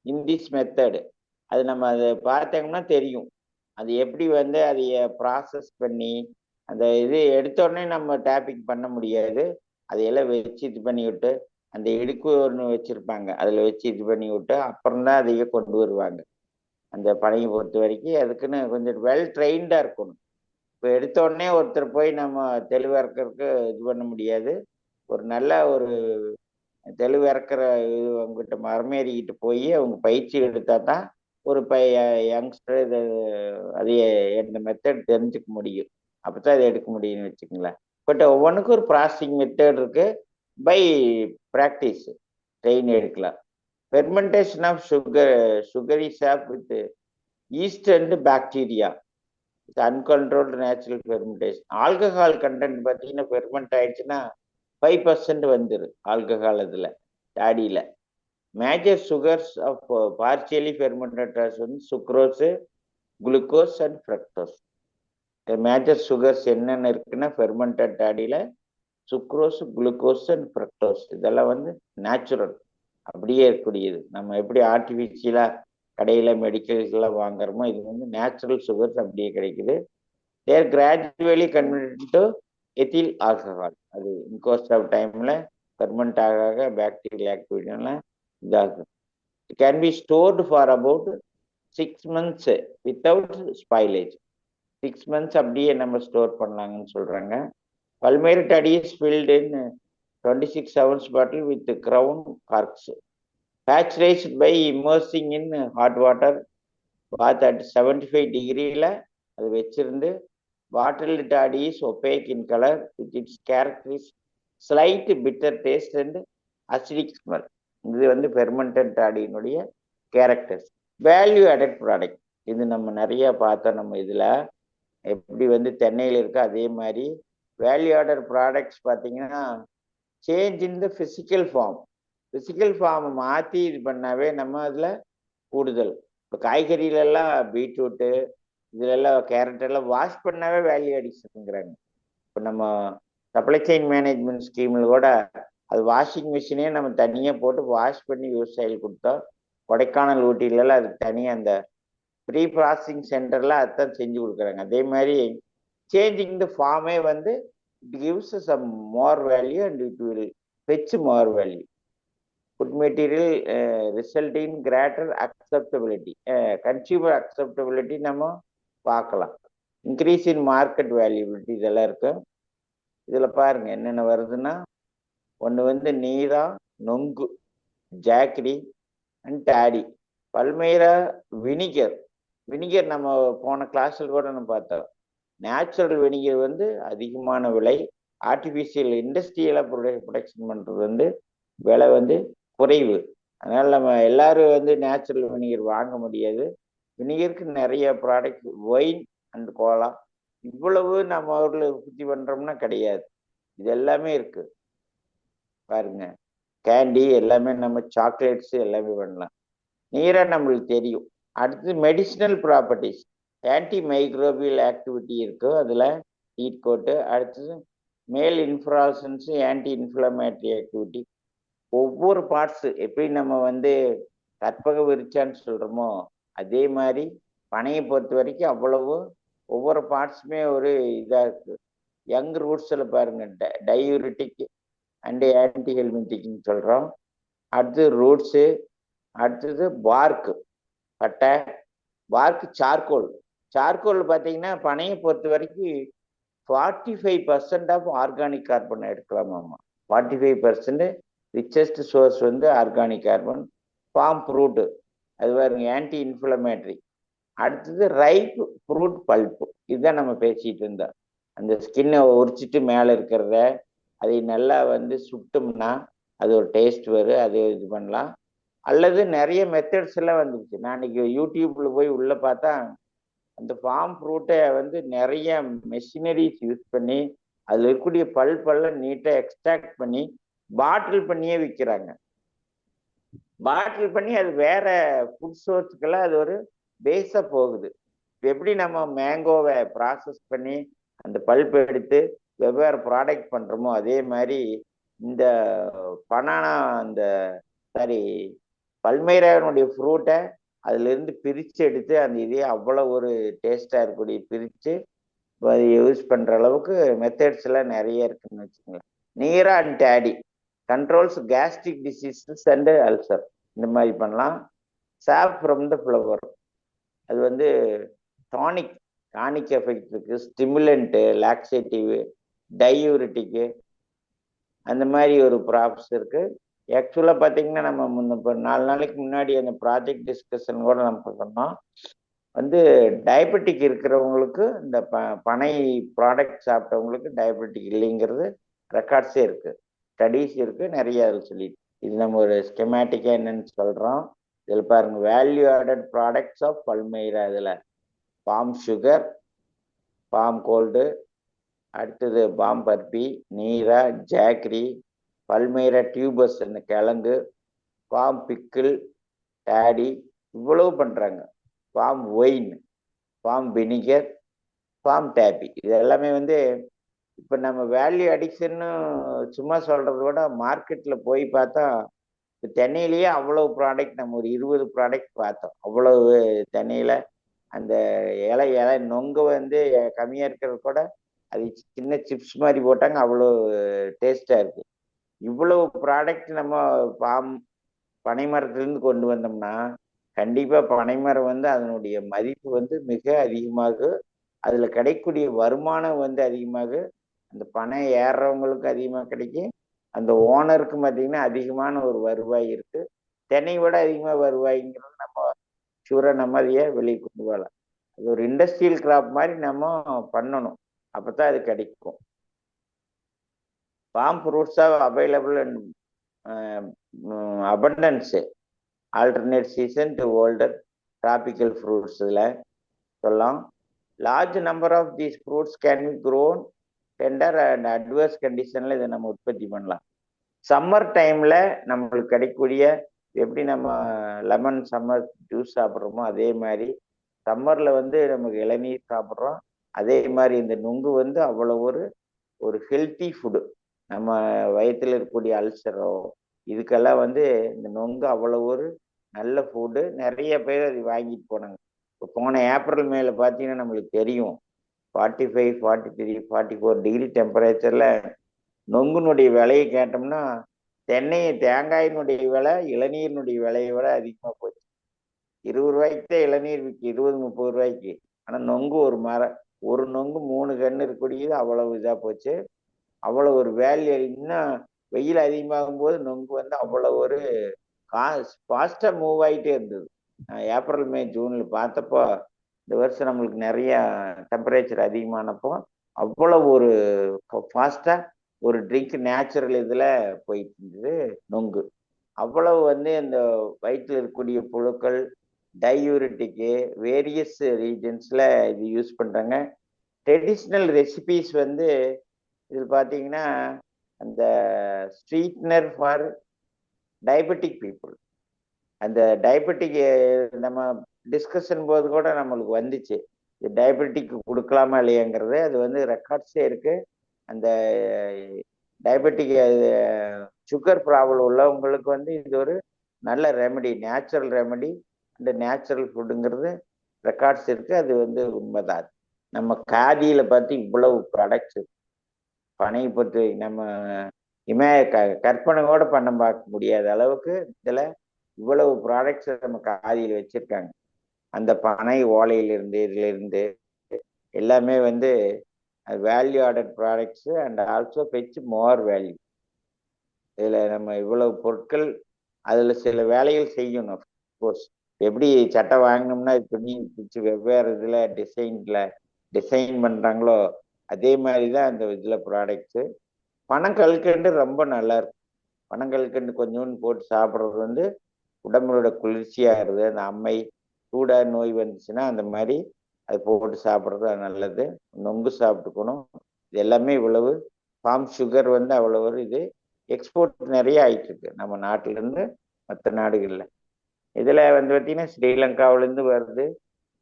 in this method. அது நம்ம அதை பார்த்தோம்னா தெரியும் அது எப்படி வந்து அதைய ப்ராசஸ் பண்ணி அந்த இது எடுத்த உடனே நம்ம டேப்பிங் பண்ண முடியாது. அதையெல்லாம் வச்சு இது பண்ணி விட்டு அந்த இடுக்கு ஒன்று வச்சிருப்பாங்க அதில் வச்சு இது பண்ணி விட்டு அப்புறம்தான் அதையே கொண்டு வருவாங்க. அந்த பனையை பொறுத்த வரைக்கும் அதுக்குன்னு கொஞ்சம் வெல் ட்ரெயின்டாக இருக்கணும். இப்போ எடுத்த உடனே ஒருத்தர் போய் நம்ம தெளிவாக இருக்கிறதுக்கு இது பண்ண முடியாது. ஒரு நல்ல ஒரு தெளிவு இறக்குற இது அவங்ககிட்ட மரமேறிக்கிட்டு போய் அவங்க பயிற்சி எடுத்தா தான் ஒரு யங்ஸ்டர் இது அதைய இந்த மெத்தட் தெரிஞ்சுக்க முடியும். அப்பதான் அதை எடுக்க முடியும்னு வச்சுக்கோங்களேன். பட் ஒவ்வொன்றுக்கும் ஒரு ப்ராசஸிங் மெத்தட் இருக்கு. பை ப்ராக்டிஸ் ட்ரெயின் எடுக்கலாம். Fermentation of sugary sap with yeast and bacteria. Uncontrolled natural fermentation. Alcohol content பார்த்தீங்கன்னா ஃபெர்மெண்ட் ஆயிடுச்சுன்னா 5% வந்துடும் ஆல்கஹால் அதில் டாடியில். Major sugars of partially fermented வந்து sucrose, glucose and fructose. Major sugars என்னென்ன இருக்குன்னா ஃபெர்மெண்டட் டாடியில் சுக்ரோஸ், குளுக்கோஸ் அண்ட் ஃப்ரக்டோஸ். இதெல்லாம் வந்து நேச்சுரல், அப்படியே இருக்கக்கூடியது. நம்ம எப்படி ஆர்டிஃபிஷியலாக கடையில் மெடிக்கல்ஸ்லாம் வாங்குறோமோ இது வந்து நேச்சுரல் சுகர்ஸ் அப்படியே கிடைக்குது. There gradually convert to ethyl alcohol. அது இன்கோர்ஸ் ஆஃப் டைமில் ஃபெர்மெண்ட் ஆக பாக்டீரியல் ஆக்டிவிட்டிலாம் இதாகும். It can be stored for about 6 months without spoilage. 6 months அப்படியே நம்ம ஸ்டோர் பண்ணலாங்கன்னு சொல்கிறாங்க. Palmyra toddy is filled in 26 ounce bottle with crown corks. Pasteurized by immersing in hot water, bath at 75 degrees. அது வச்சிருந்து bottled toddy is opaque in color with its characteristic slight bitter taste and acidic smell. இது வந்து fermented toddyனுடைய characters. Value added product இது நம்ம நிறைய பார்த்தோம். நம்ம இதில் எப்படி வந்து தென்னையில் இருக்கு அதே மாதிரி வேல்யூ ஆடட் ப்ராடக்ட்ஸ் பார்த்தீங்கன்னா change in the physical form. Physical ஃபார்மை மாற்றி இது பண்ணாவே நம்ம அதில் கூடுதல். இப்போ காய்கறியிலெல்லாம் பீட்ரூட்டு இதிலெல்லாம் கேரட்டெல்லாம் வாஷ் பண்ணாவே வேல்யூ அடிஷனுங்கிறாங்க. இப்போ நம்ம சப்ளை செயின் மேனேஜ்மெண்ட் ஸ்கீமில் கூட அது வாஷிங் மிஷினே நம்ம தனியாக போட்டு வாஷ் பண்ணி விவசாயிகள் கொடுத்தோம். கொடைக்கானல் ஊட்டிலெல்லாம் அது தனியாக அந்த ப்ரீ ப்ராசஸிங் சென்டரில் அதுதான் செஞ்சு கொடுக்குறாங்க. அதே மாதிரி சேஞ்சிங் த ஃபார்மே வந்து it gives some more value and it will fetch more value. Food material result in greater acceptability, consumer acceptability நம்ம பார்க்கலாம். இன்க்ரீஸ் இன் மார்க்கெட் வேல்யூபிலிட்டி இதெல்லாம் இருக்கு. இதில் பாருங்க என்னென்ன வருதுன்னா ஒன்று வந்து நீரா, நொங்கு, jaggery and daddy. Palmyra vinegar. Vinegar நம்ம போன கிளாஸில் கூட நம்ம பார்த்தோம். நேச்சுரல் வினிகர் வந்து அதிகமான விலை. ஆர்டிஃபிஷியல் இண்டஸ்ட்ரியலாக ப்ரொடக்ஷன் பண்ணுறது வந்து விலை வந்து குறைவு. அதனால் நம்ம எல்லாரும் வந்து நேச்சுரல் வினிகர் வாங்க முடியாது. வினிகருக்கு நிறைய ப்ராடக்ட், ஒயின் அண்ட் கோலா இவ்வளவு நம்ம ஊரில் உற்பத்தி பண்ணுறோம்னா கிடையாது. இது எல்லாமே இருக்கு பாருங்க. கேண்டி எல்லாமே நம்ம சாக்லேட்ஸ் எல்லாமே பண்ணலாம். நீரா நம்மளுக்கு தெரியும். அடுத்து medicinal properties, anti microbial activity இருக்கு அதில் ஹீட் கோட்டு. அடுத்தது மேல் இன்ஃப்ராசன்ஸு, ஆன்டி இன்ஃப்ளமேட்டரி ஆக்டிவிட்டி. ஒவ்வொரு பார்ட்ஸு எப்படி நம்ம வந்து கற்பக விரிச்சான்னு சொல்கிறோமோ அதே மாதிரி பனையை பொறுத்த வரைக்கும் அவ்வளவு ஒவ்வொரு பார்ட்ஸுமே ஒரு இதாக இருக்குது. யங் ரூட்ஸில் பாருங்க டயூரிட்டிக் அண்டு ஆன்டி ஹெல்மெட்டிக்னு சொல்கிறோம். அடுத்தது ரூட்ஸு, அடுத்தது பார்க்கு பட்டை, பார்க்கு சார்கோல். சார்கோல் பார்த்தீங்கன்னா பனையை பொறுத்த வரைக்கும் 45% ஆஃப் ஆர்கானிக் கார்பன் எடுக்கலாமாம்மா. 45% ரிச்சஸ்ட் சோர்ஸ் வந்து ஆர்கானிக் கார்பன். ஃபார்ம் ஃப்ரூட்டு அது பாருங்க ஆன்டி இன்ஃப்ளமேட்டரி. அடுத்தது ரைப் ஃப்ரூட் பல்ப்பு. இதுதான் நம்ம பேசிட்டு இருந்தோம். அந்த ஸ்கின்னை உரிச்சிட்டு மேலே இருக்கிறத அதை நல்லா வந்து சுட்டோம்னா அது ஒரு டேஸ்ட் வரும். அது இது பண்ணலாம். அல்லது நிறைய மெத்தட்ஸ் எல்லாம் வந்துருச்சு. நான் இன்னைக்கு யூடியூப்ல போய் உள்ள பார்த்தா அந்த ஃபார்ம் ஃப்ரூட்டை வந்து நிறைய மெஷினரிஸ் யூஸ் பண்ணி அதில் இருக்கக்கூடிய பல்பெல்லாம் நீட்டாக எக்ஸ்ட்ராக்ட் பண்ணி பாட்டில் பண்ணியே விற்கிறாங்க. பாட்டில் பண்ணி அது வேற ஃபுட் சோர்ஸுக்கெல்லாம் அது ஒரு பேஸாக போகுது. இப்போ எப்படி நம்ம மேங்கோவை ப்ராசஸ் பண்ணி அந்த பல்ப் எடுத்து வெவ்வேறு ப்ராடக்ட் பண்ணுறோமோ அதே மாதிரி இந்த பனானா அந்த பல்மேராவினுடைய ஃப்ரூட்டை அதுலேருந்து பிரித்து எடுத்து அந்த இதே அவ்வளோ ஒரு டேஸ்டாக இருக்கக்கூடிய பிரித்து அதை யூஸ் பண்ணுற அளவுக்கு மெத்தட்ஸ் எல்லாம் நிறைய இருக்குன்னு வச்சுக்கோங்களேன். நீரா and daddy controls gastric diseases and ulcer இந்த மாதிரி பண்ணலாம். சாப் ஃப்ரம் த ஃப்ளவர் அது வந்து டானிக் எஃபெக்ட் இருக்குது. ஸ்டிமுலண்ட்டு, லாக்ஸேட்டிவ், டையூரிட்டிக்கு அந்த மாதிரி ஒரு ப்ராப்ஸ் இருக்குது. ஆக்சுவலாக பார்த்தீங்கன்னா நம்ம இப்போ 4 நாளைக்கு முன்னாடி அந்த ப்ராஜெக்ட் டிஸ்கஷன் கூட நம்ம சொன்னோம். வந்து டயபெட்டிக் இருக்கிறவங்களுக்கு இந்த பனை ப்ராடக்ட் சாப்பிட்டவங்களுக்கு டயபெட்டிக் இல்லைங்கிறது ரெக்கார்ட்ஸே இருக்கு, ஸ்டடீஸ் இருக்கு, நிறைய அதில் சொல்லிட்டு. இது நம்ம ஒரு ஸ்கெமேட்டிக்கா என்னன்னு சொல்றோம். இதில் பாருங்க, value added products of palmyra. இதில் பாம் சுகர், பாம் கோல்டு, அடுத்தது palm burfi, neera, jaggery, Palmyra tubes இந்த கிழங்கு, பாம் பிக்கிள், டேடி, இவ்வளவு பண்றாங்க. Palm wine, palm vinegar, palm டேபி, இது எல்லாமே வந்து இப்போ நம்ம வேல்யூ அடிக்ஷன்னு சும்மா சொல்றத விட மார்க்கெட்ல போய் பார்த்தா இப்போ தென்னையிலேயே அவ்வளவு ப்ராடக்ட், நம்ம ஒரு 20 ப்ராடக்ட் பார்த்தோம். அவ்வளவு தென்னையில அந்த இலை நொங்க வந்து கம்மியா இருக்கிறது கூட அது சின்ன சிப்ஸ் மாதிரி போட்டாங்க, அவ்வளோ டேஸ்டா இருக்கு. இவ்வளவு ப்ராடக்ட் நம்ம பனை மரத்திலிருந்து கொண்டு வந்தோம்னா கண்டிப்பா பனைமரம் வந்து அதனுடைய மதிப்பு வந்து மிக அதிகமாக, அதுல கிடைக்கக்கூடிய வருமானம் வந்து அதிகமாக, அந்த பனை ஏறுறவங்களுக்கு அதிகமாக கிடைக்கும், அந்த ஓனருக்கு பார்த்தீங்கன்னா அதிகமான ஒரு வருவாய் இருக்கு. தென்னை விட அதிகமாக வருவாய்ங்கிறது நம்ம ஷூரா நம்ம அதையே வெளியே கொண்டு வரலாம். அது ஒரு இண்டஸ்ட்ரியல் கிராப் மாதிரி நம்ம பண்ணணும், அப்பதான் அது கிடைக்கும். Palm fruits are available and abundance alternate season to older tropical fruits சொல்லலாம். large number of these fruits can be grown tender and adverse conditionல இதை நம்ம உற்பத்தி பண்ணலாம். சம்மர் டைம்ல நம்மளுக்கு கிடைக்கக்கூடிய, எப்படி நம்ம லெமன் சம்மர் ஜூஸ் சாப்பிட்றோமோ அதே மாதிரி சம்மர்ல வந்து நமக்கு இளநீர் சாப்பிட்றோம். அதே மாதிரி இந்த நுங்கு வந்து அவ்வளோ ஒரு ஹெல்த்தி ஃபுட்டு. நம்ம வயிற்றுல இருக்கக்கூடிய அல்சரோ இதுக்கெல்லாம் வந்து இந்த நொங்கு அவ்வளோ ஒரு நல்ல ஃபுட்டு. நிறைய பேர் அது வாங்கிட்டு போனாங்க. இப்போ போன ஏப்ரல் மேல பார்த்தீங்கன்னா நம்மளுக்கு தெரியும் 45, 43, 44 டிகிரி டெம்பரேச்சர்ல நொங்குனுடைய விலையை கேட்டோம்னா தேங்காயினுடைய விலை இளநீரினுடைய விலையை விட அதிகமாக போச்சு. 20 ரூபாய்க்கு தான் இளநீர் விற்கி, 20, 30 ரூபாய்க்கு. ஆனால் நொங்கு ஒரு நொங்கு 3 கன்று இருக்கக்கூடியது அவ்வளவு இதாக போச்சு. அவ்வளவு ஒரு வேல்யூ. இன்னும் வெயில் அதிகமாகும் போது நொங்கு வந்து அவ்வளவு ஒரு ஃபாஸ்டா மூவ் ஆகிட்டே இருந்தது. ஏப்ரல் மே ஜூன்ல பார்த்தப்போ இந்த வருஷம் நம்மளுக்கு நிறைய டெம்பரேச்சர் அதிகமானப்போ அவ்வளவு ஒரு ஃபாஸ்டா ஒரு ட்ரிங்க் நேச்சுரல் இதுல போயிட்டு இருந்தது நொங்கு. அவ்வளவு வந்து இந்த வயிற்றில் இருக்கக்கூடிய புழுக்கள், டையூரிட்டிக்கு, வேரியஸ் ரீஜன்ஸ்ல இது யூஸ் பண்றாங்க. ட்ரெடிஷ்னல் ரெசிபிஸ் வந்து இதில் பார்த்தீங்கன்னா அந்த ஸ்வீட்னர் ஃபார் டயபெட்டிக் பீப்புள், அந்த டயபெட்டிக் நம்ம டிஸ்கஷன் போது கூட நம்மளுக்கு வந்துச்சு, இது டயபெட்டிக் கொடுக்கலாமா இல்லையாங்கிறது. அது வந்து ரெக்கார்ட்ஸே இருக்கு. அந்த டயபெட்டிக் சுகர் ப்ராப்ளம் உள்ளவங்களுக்கு வந்து இது ஒரு நல்ல ரெமெடி, நேச்சுரல் ரெமெடி, அந்த நேச்சுரல் ஃபுட்டுங்கிறது ரெக்கார்ட்ஸ் இருக்கு. அது வந்து உண்மைதான். நம்ம காதியில பார்த்து இவ்வளவு ப்ராடக்ட்ஸ் பனை பற்றி நம்ம கற்பனை கூட பண்ண பார்க்க முடியாத அளவுக்கு இதுல இவ்வளவு ப்ராடக்ட்ஸ் நம்ம காதியில் வச்சிருக்காங்க. அந்த பனை ஓலையிலிருந்து இதுல இருந்து எல்லாமே வந்து value added products and also batch more value. இதுல நம்ம இவ்வளவு பொருட்கள் அதுல சில வேலைகள் செய்யணும். அஃப்கோர்ஸ் எப்படி சட்டை வாங்கினோம்னா துணி பிடிச்சி வெவ்வேறு இதுல டிசைன் பண்றாங்களோ அதே மாதிரிதான் அந்த இதுல ப்ராடக்ட்ஸு. பனங்கல்கண்டு ரொம்ப நல்லா இருக்கு. பனங்கல்கண்டு கொஞ்சோண்டு போட்டு சாப்பிட்றது வந்து உடம்புலோட குளிர்ச்சியா இருது. அந்த அம்மை சூடா நோய் வந்துச்சுன்னா அந்த மாதிரி அது போட்டு சாப்பிட்றது நல்லது. நொங்கு சாப்பிட்டுக்கணும். இது எல்லாமே இவ்வளவு பாம் சுகர் வந்து அவ்வளவு இது எக்ஸ்போர்ட் நிறைய ஆயிட்டு இருக்கு நம்ம நாட்டுல இருந்து மற்ற நாடுகள்ல. இதுல வந்து பார்த்தீங்கன்னா ஸ்ரீலங்காவிலேருந்து வருது,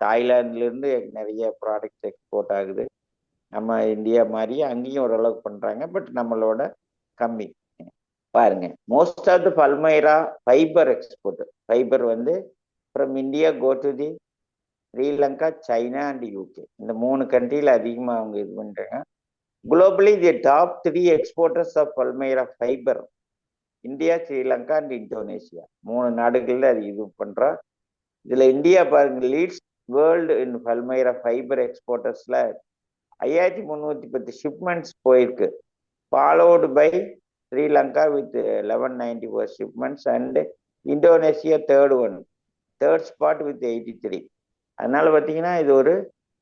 தாய்லாந்துல இருந்து நிறைய ப்ராடக்ட்ஸ் எக்ஸ்போர்ட் ஆகுது. நம்ம இந்தியா மாதிரி அங்கேயும் ஓரளவுக்கு பண்றாங்க, பட் நம்மளோட கம்மி. பாருங்க, most of the palmyra fibre export. Fibre வந்து from India go to the Sri Lanka, China and UK. இந்த 3 கண்ட்ரியில் அதிகமாக அவங்க இது பண்றாங்க. Globally the top 3 exporters of palmyra fibre India, Sri Lanka and Indonesia. 3 நாடுகள்ல அது இது பண்றா. இதுல இந்தியா பாருங்க leads world in palmyra fibre எக்ஸ்போர்ட்டர்ஸ்ல 5310 ஷிப்மெண்ட்ஸ் போயிருக்கு. Followed by Sri Lanka with 1194 shipments and Indonesia third spot with 83. அதனால பார்த்தீங்கன்னா இது ஒரு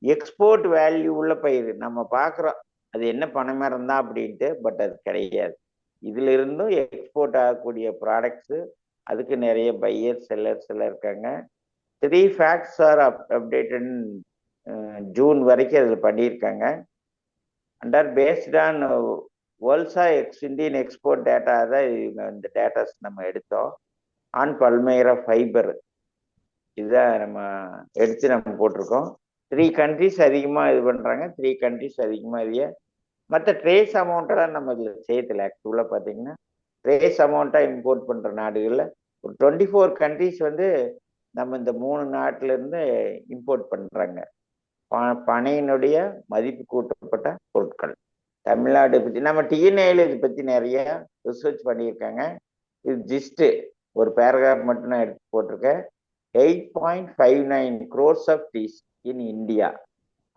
எக்ஸ்போர்ட் வேல்யூ உள்ள பயிர். நம்ம பார்க்குறோம் அது என்ன பனைமரம் தான் அப்படின்ட்டு, பட் அது கிடையாது. இதுல இருந்தும் எக்ஸ்போர்ட் ஆகக்கூடிய ப்ராடக்ட்ஸு, அதுக்கு நிறைய பையர் செல்லர்ஸ் எல்லாம் இருக்காங்க. 3 facts ஆர் அப்டேட்டட் ஜூன் வரைக்கும் அதில் பண்ணியிருக்காங்க. அண்ட் ஆர் பேஸ்ட் ஆன் வேர்ல்ட்ஸா இந்தியன் எக்ஸ்போர்ட் டேட்டா தான் இந்த டேட்டாஸ் நம்ம எடுத்தோம். ஆன் பல்மைரா ஃபைபர் இதுதான் நம்ம எடுத்து நம்ம போட்டிருக்கோம். 3 countries அதிகமாக இது பண்ணுறாங்க, 3 countries அதிகமாக இதைய மற்ற ட்ரேஸ் அமௌண்ட்டெல்லாம் நம்ம இதில் சேர்த்துல. ஆக்சுவலாக பார்த்தீங்கன்னா ட்ரேஸ் அமௌண்ட்டாக இம்போர்ட் பண்ணுற நாடுகளில் ஒரு 24 countries வந்து நம்ம இந்த 3 நாட்டிலேருந்து இம்போர்ட் பண்ணுறாங்க பனையினுடைய மதிப்பு கூட்டப்பட்ட பொருட்கள். தமிழ்நாடு பற்றி நம்ம டிஎன்ஏல இதை பற்றி நிறைய ரிசர்ச் பண்ணியிருக்காங்க. இது ஜஸ்ட் ஒரு பேராகிராஃப் மட்டும் நான் எடுத்து போட்டிருக்கேன். 8.59 crores of trees in India.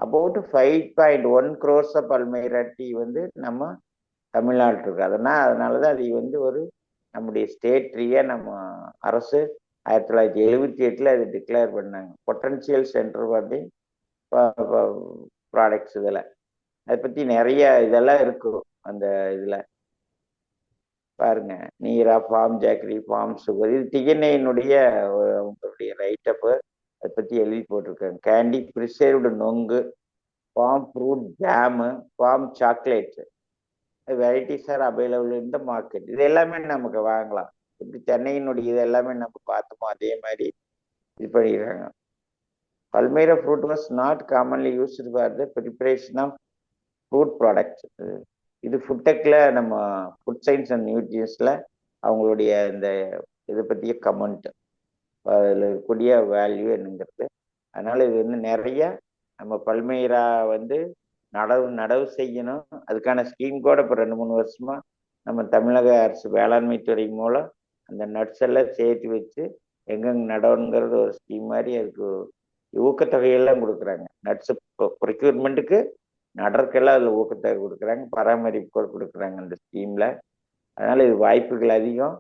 About 5.1 crores of Palmyra tea வந்து நம்ம தமிழ்நாட்டில் இருக்கு. அதனால தான் அது வந்து ஒரு நம்முடைய ஸ்டேட் ட்ரீயை நம்ம அரசு 1978 அது டிக்ளேர் பண்ணாங்க. பொட்டன்ஷியல் சென்டர் பண்ணி ப்ராடக்ட்ஸ் இதில் அதை பற்றி நிறைய இதெல்லாம் இருக்கும். அந்த இதில் பாருங்க, நீரா, ஃபார்ம் ஜாக்கரி, ஃபார்ம் சுகர், இது டிஎன்ஏனுடைய அவங்களுடைய ரைட்டப்பு அதை பற்றி எழுதி போட்டிருக்காங்க. Candy, preserved nungu, palm fruit jam, palm chocolate varieties are available in the market. இது எல்லாமே நமக்கு வாங்கலாம். இப்படி சென்னையினுடைய இது எல்லாமே நம்ம பார்த்தோமோ அதே மாதிரி இது பண்ணிடுறாங்க. Palmyra fruit was not commonly used for the preparation of fruit products. இது ஃபுட்டெக்கில் நம்ம ஃபுட் சயின்ஸ் அண்ட் நியூட்ரியன்ஸில் அவங்களுடைய இந்த இதை பற்றிய கமெண்ட் அதில் இருக்கக்கூடிய வேல்யூ என்னங்கிறது. அதனால் இது வந்து நிறைய நம்ம பல்மைரா வந்து நடவு செய்யணும். அதுக்கான ஸ்கீம் கூட இப்போ 2-3 வருஷமாக நம்ம தமிழக அரசு வேளாண்மை துறை மூலம் அந்த நட்ஸ் எல்லாம் சேர்த்து வச்சு எங்கெங்கே நடவுங்கிறது ஒரு ஸ்கீம் மாதிரி அதுக்கு ஊக்கத்தொகையெல்லாம் கொடுக்குறாங்க. நட்ஸு ப்ரொக்யூர்மெண்ட்டுக்கு நடற்கெல்லாம் அதில் ஊக்கத்தொகை கொடுக்குறாங்க, பராமரிப்பு கொடுக்குறாங்க அந்த ஸ்கீமில். அதனால் இது வாய்ப்புகள் அதிகம்.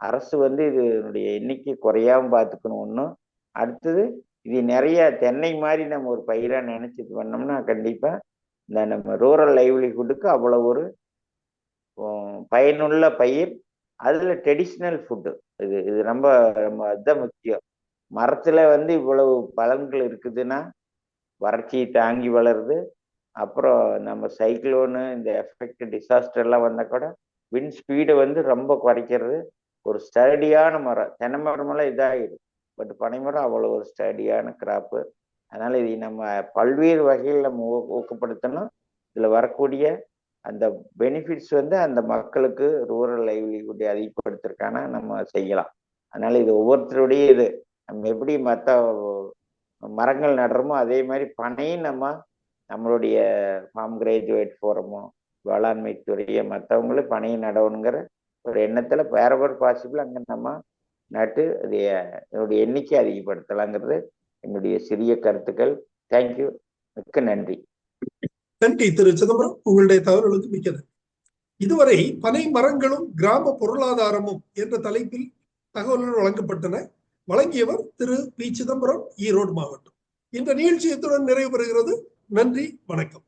அரசு வந்து இதனுடைய எண்ணிக்கை குறையாமல் பார்த்துக்கணும். ஒன்றும் அடுத்தது இது நிறைய தென்னை மாதிரி நம்ம ஒரு பயிராக நினச்சிட்டு பண்ணோம்னா கண்டிப்பாக இந்த நம்ம ரூரல் லைவ்லிஹுட்டுக்கு அவ்வளோ ஒரு பயனுள்ள பயிர். அதில் ட்ரெடிஷ்னல் ஃபுட்டு இது ரொம்ப அதுதான் முக்கியம். மரத்தில் வந்து இவ்வளவு பலன்கள் இருக்குதுன்னா வறட்சி தாங்கி வளருது. அப்புறம் நம்ம சைக்ளோனு இந்த எஃபெக்ட் டிசாஸ்டர்லாம் வந்தால் கூட விண்ட் ஸ்பீடை வந்து ரொம்ப குறைக்கிறது. ஒரு ஸ்டடியான மரம். தென்னை மரமெல்லாம் இதாகிடும், பட் பனைமரம் அவ்வளோ ஒரு ஸ்டடியான கிராப்பு. அதனால் இதை நம்ம பல்வேறு வகையில் நம்ம ஊக்கப்படுத்தணும். இதில் வரக்கூடிய அந்த பெனிஃபிட்ஸ் வந்து அந்த மக்களுக்கு ரூரல் லைவ்லிஹுட்டை அதிகப்படுத்துறதுக்கான நம்ம செய்யலாம். அதனால் இது ஒவ்வொருத்தருடைய இது நம்ம எப்படி மற்ற மரங்கள் நடுறோமோ அதே மாதிரி பனையும் நம்மளுடைய ஃபார்ம் கிராஜுவேட் ஃபோரமோ வேளாண்மை துறையை மற்றவங்களும் பனையை நடவுங்கிற ஒரு எண்ணத்தில் வேறவர் பாசிபிள் அங்கே நம்ம நட்டு அதனுடைய எண்ணிக்கை அதிகப்படுத்தலாங்கிறது என்னுடைய சிறிய கருத்துக்கள். தேங்க்யூ, மிக்க நன்றி. நன்றி திரு சிதம்பரம், உங்களுடைய தகவல்களுக்கு மிக்க நன்றி. இதுவரை பனை மரங்களும் கிராம பொருளாதாரமும் என்ற தலைப்பில் தகவல்கள் வழங்கப்பட்டன. வழங்கியவர் திரு பி. சிதம்பரம், ஈரோடு மாவட்டம். இந்த நிகழ்ச்சி இத்துடன் நிறைவு பெறுகிறது. நன்றி, வணக்கம்.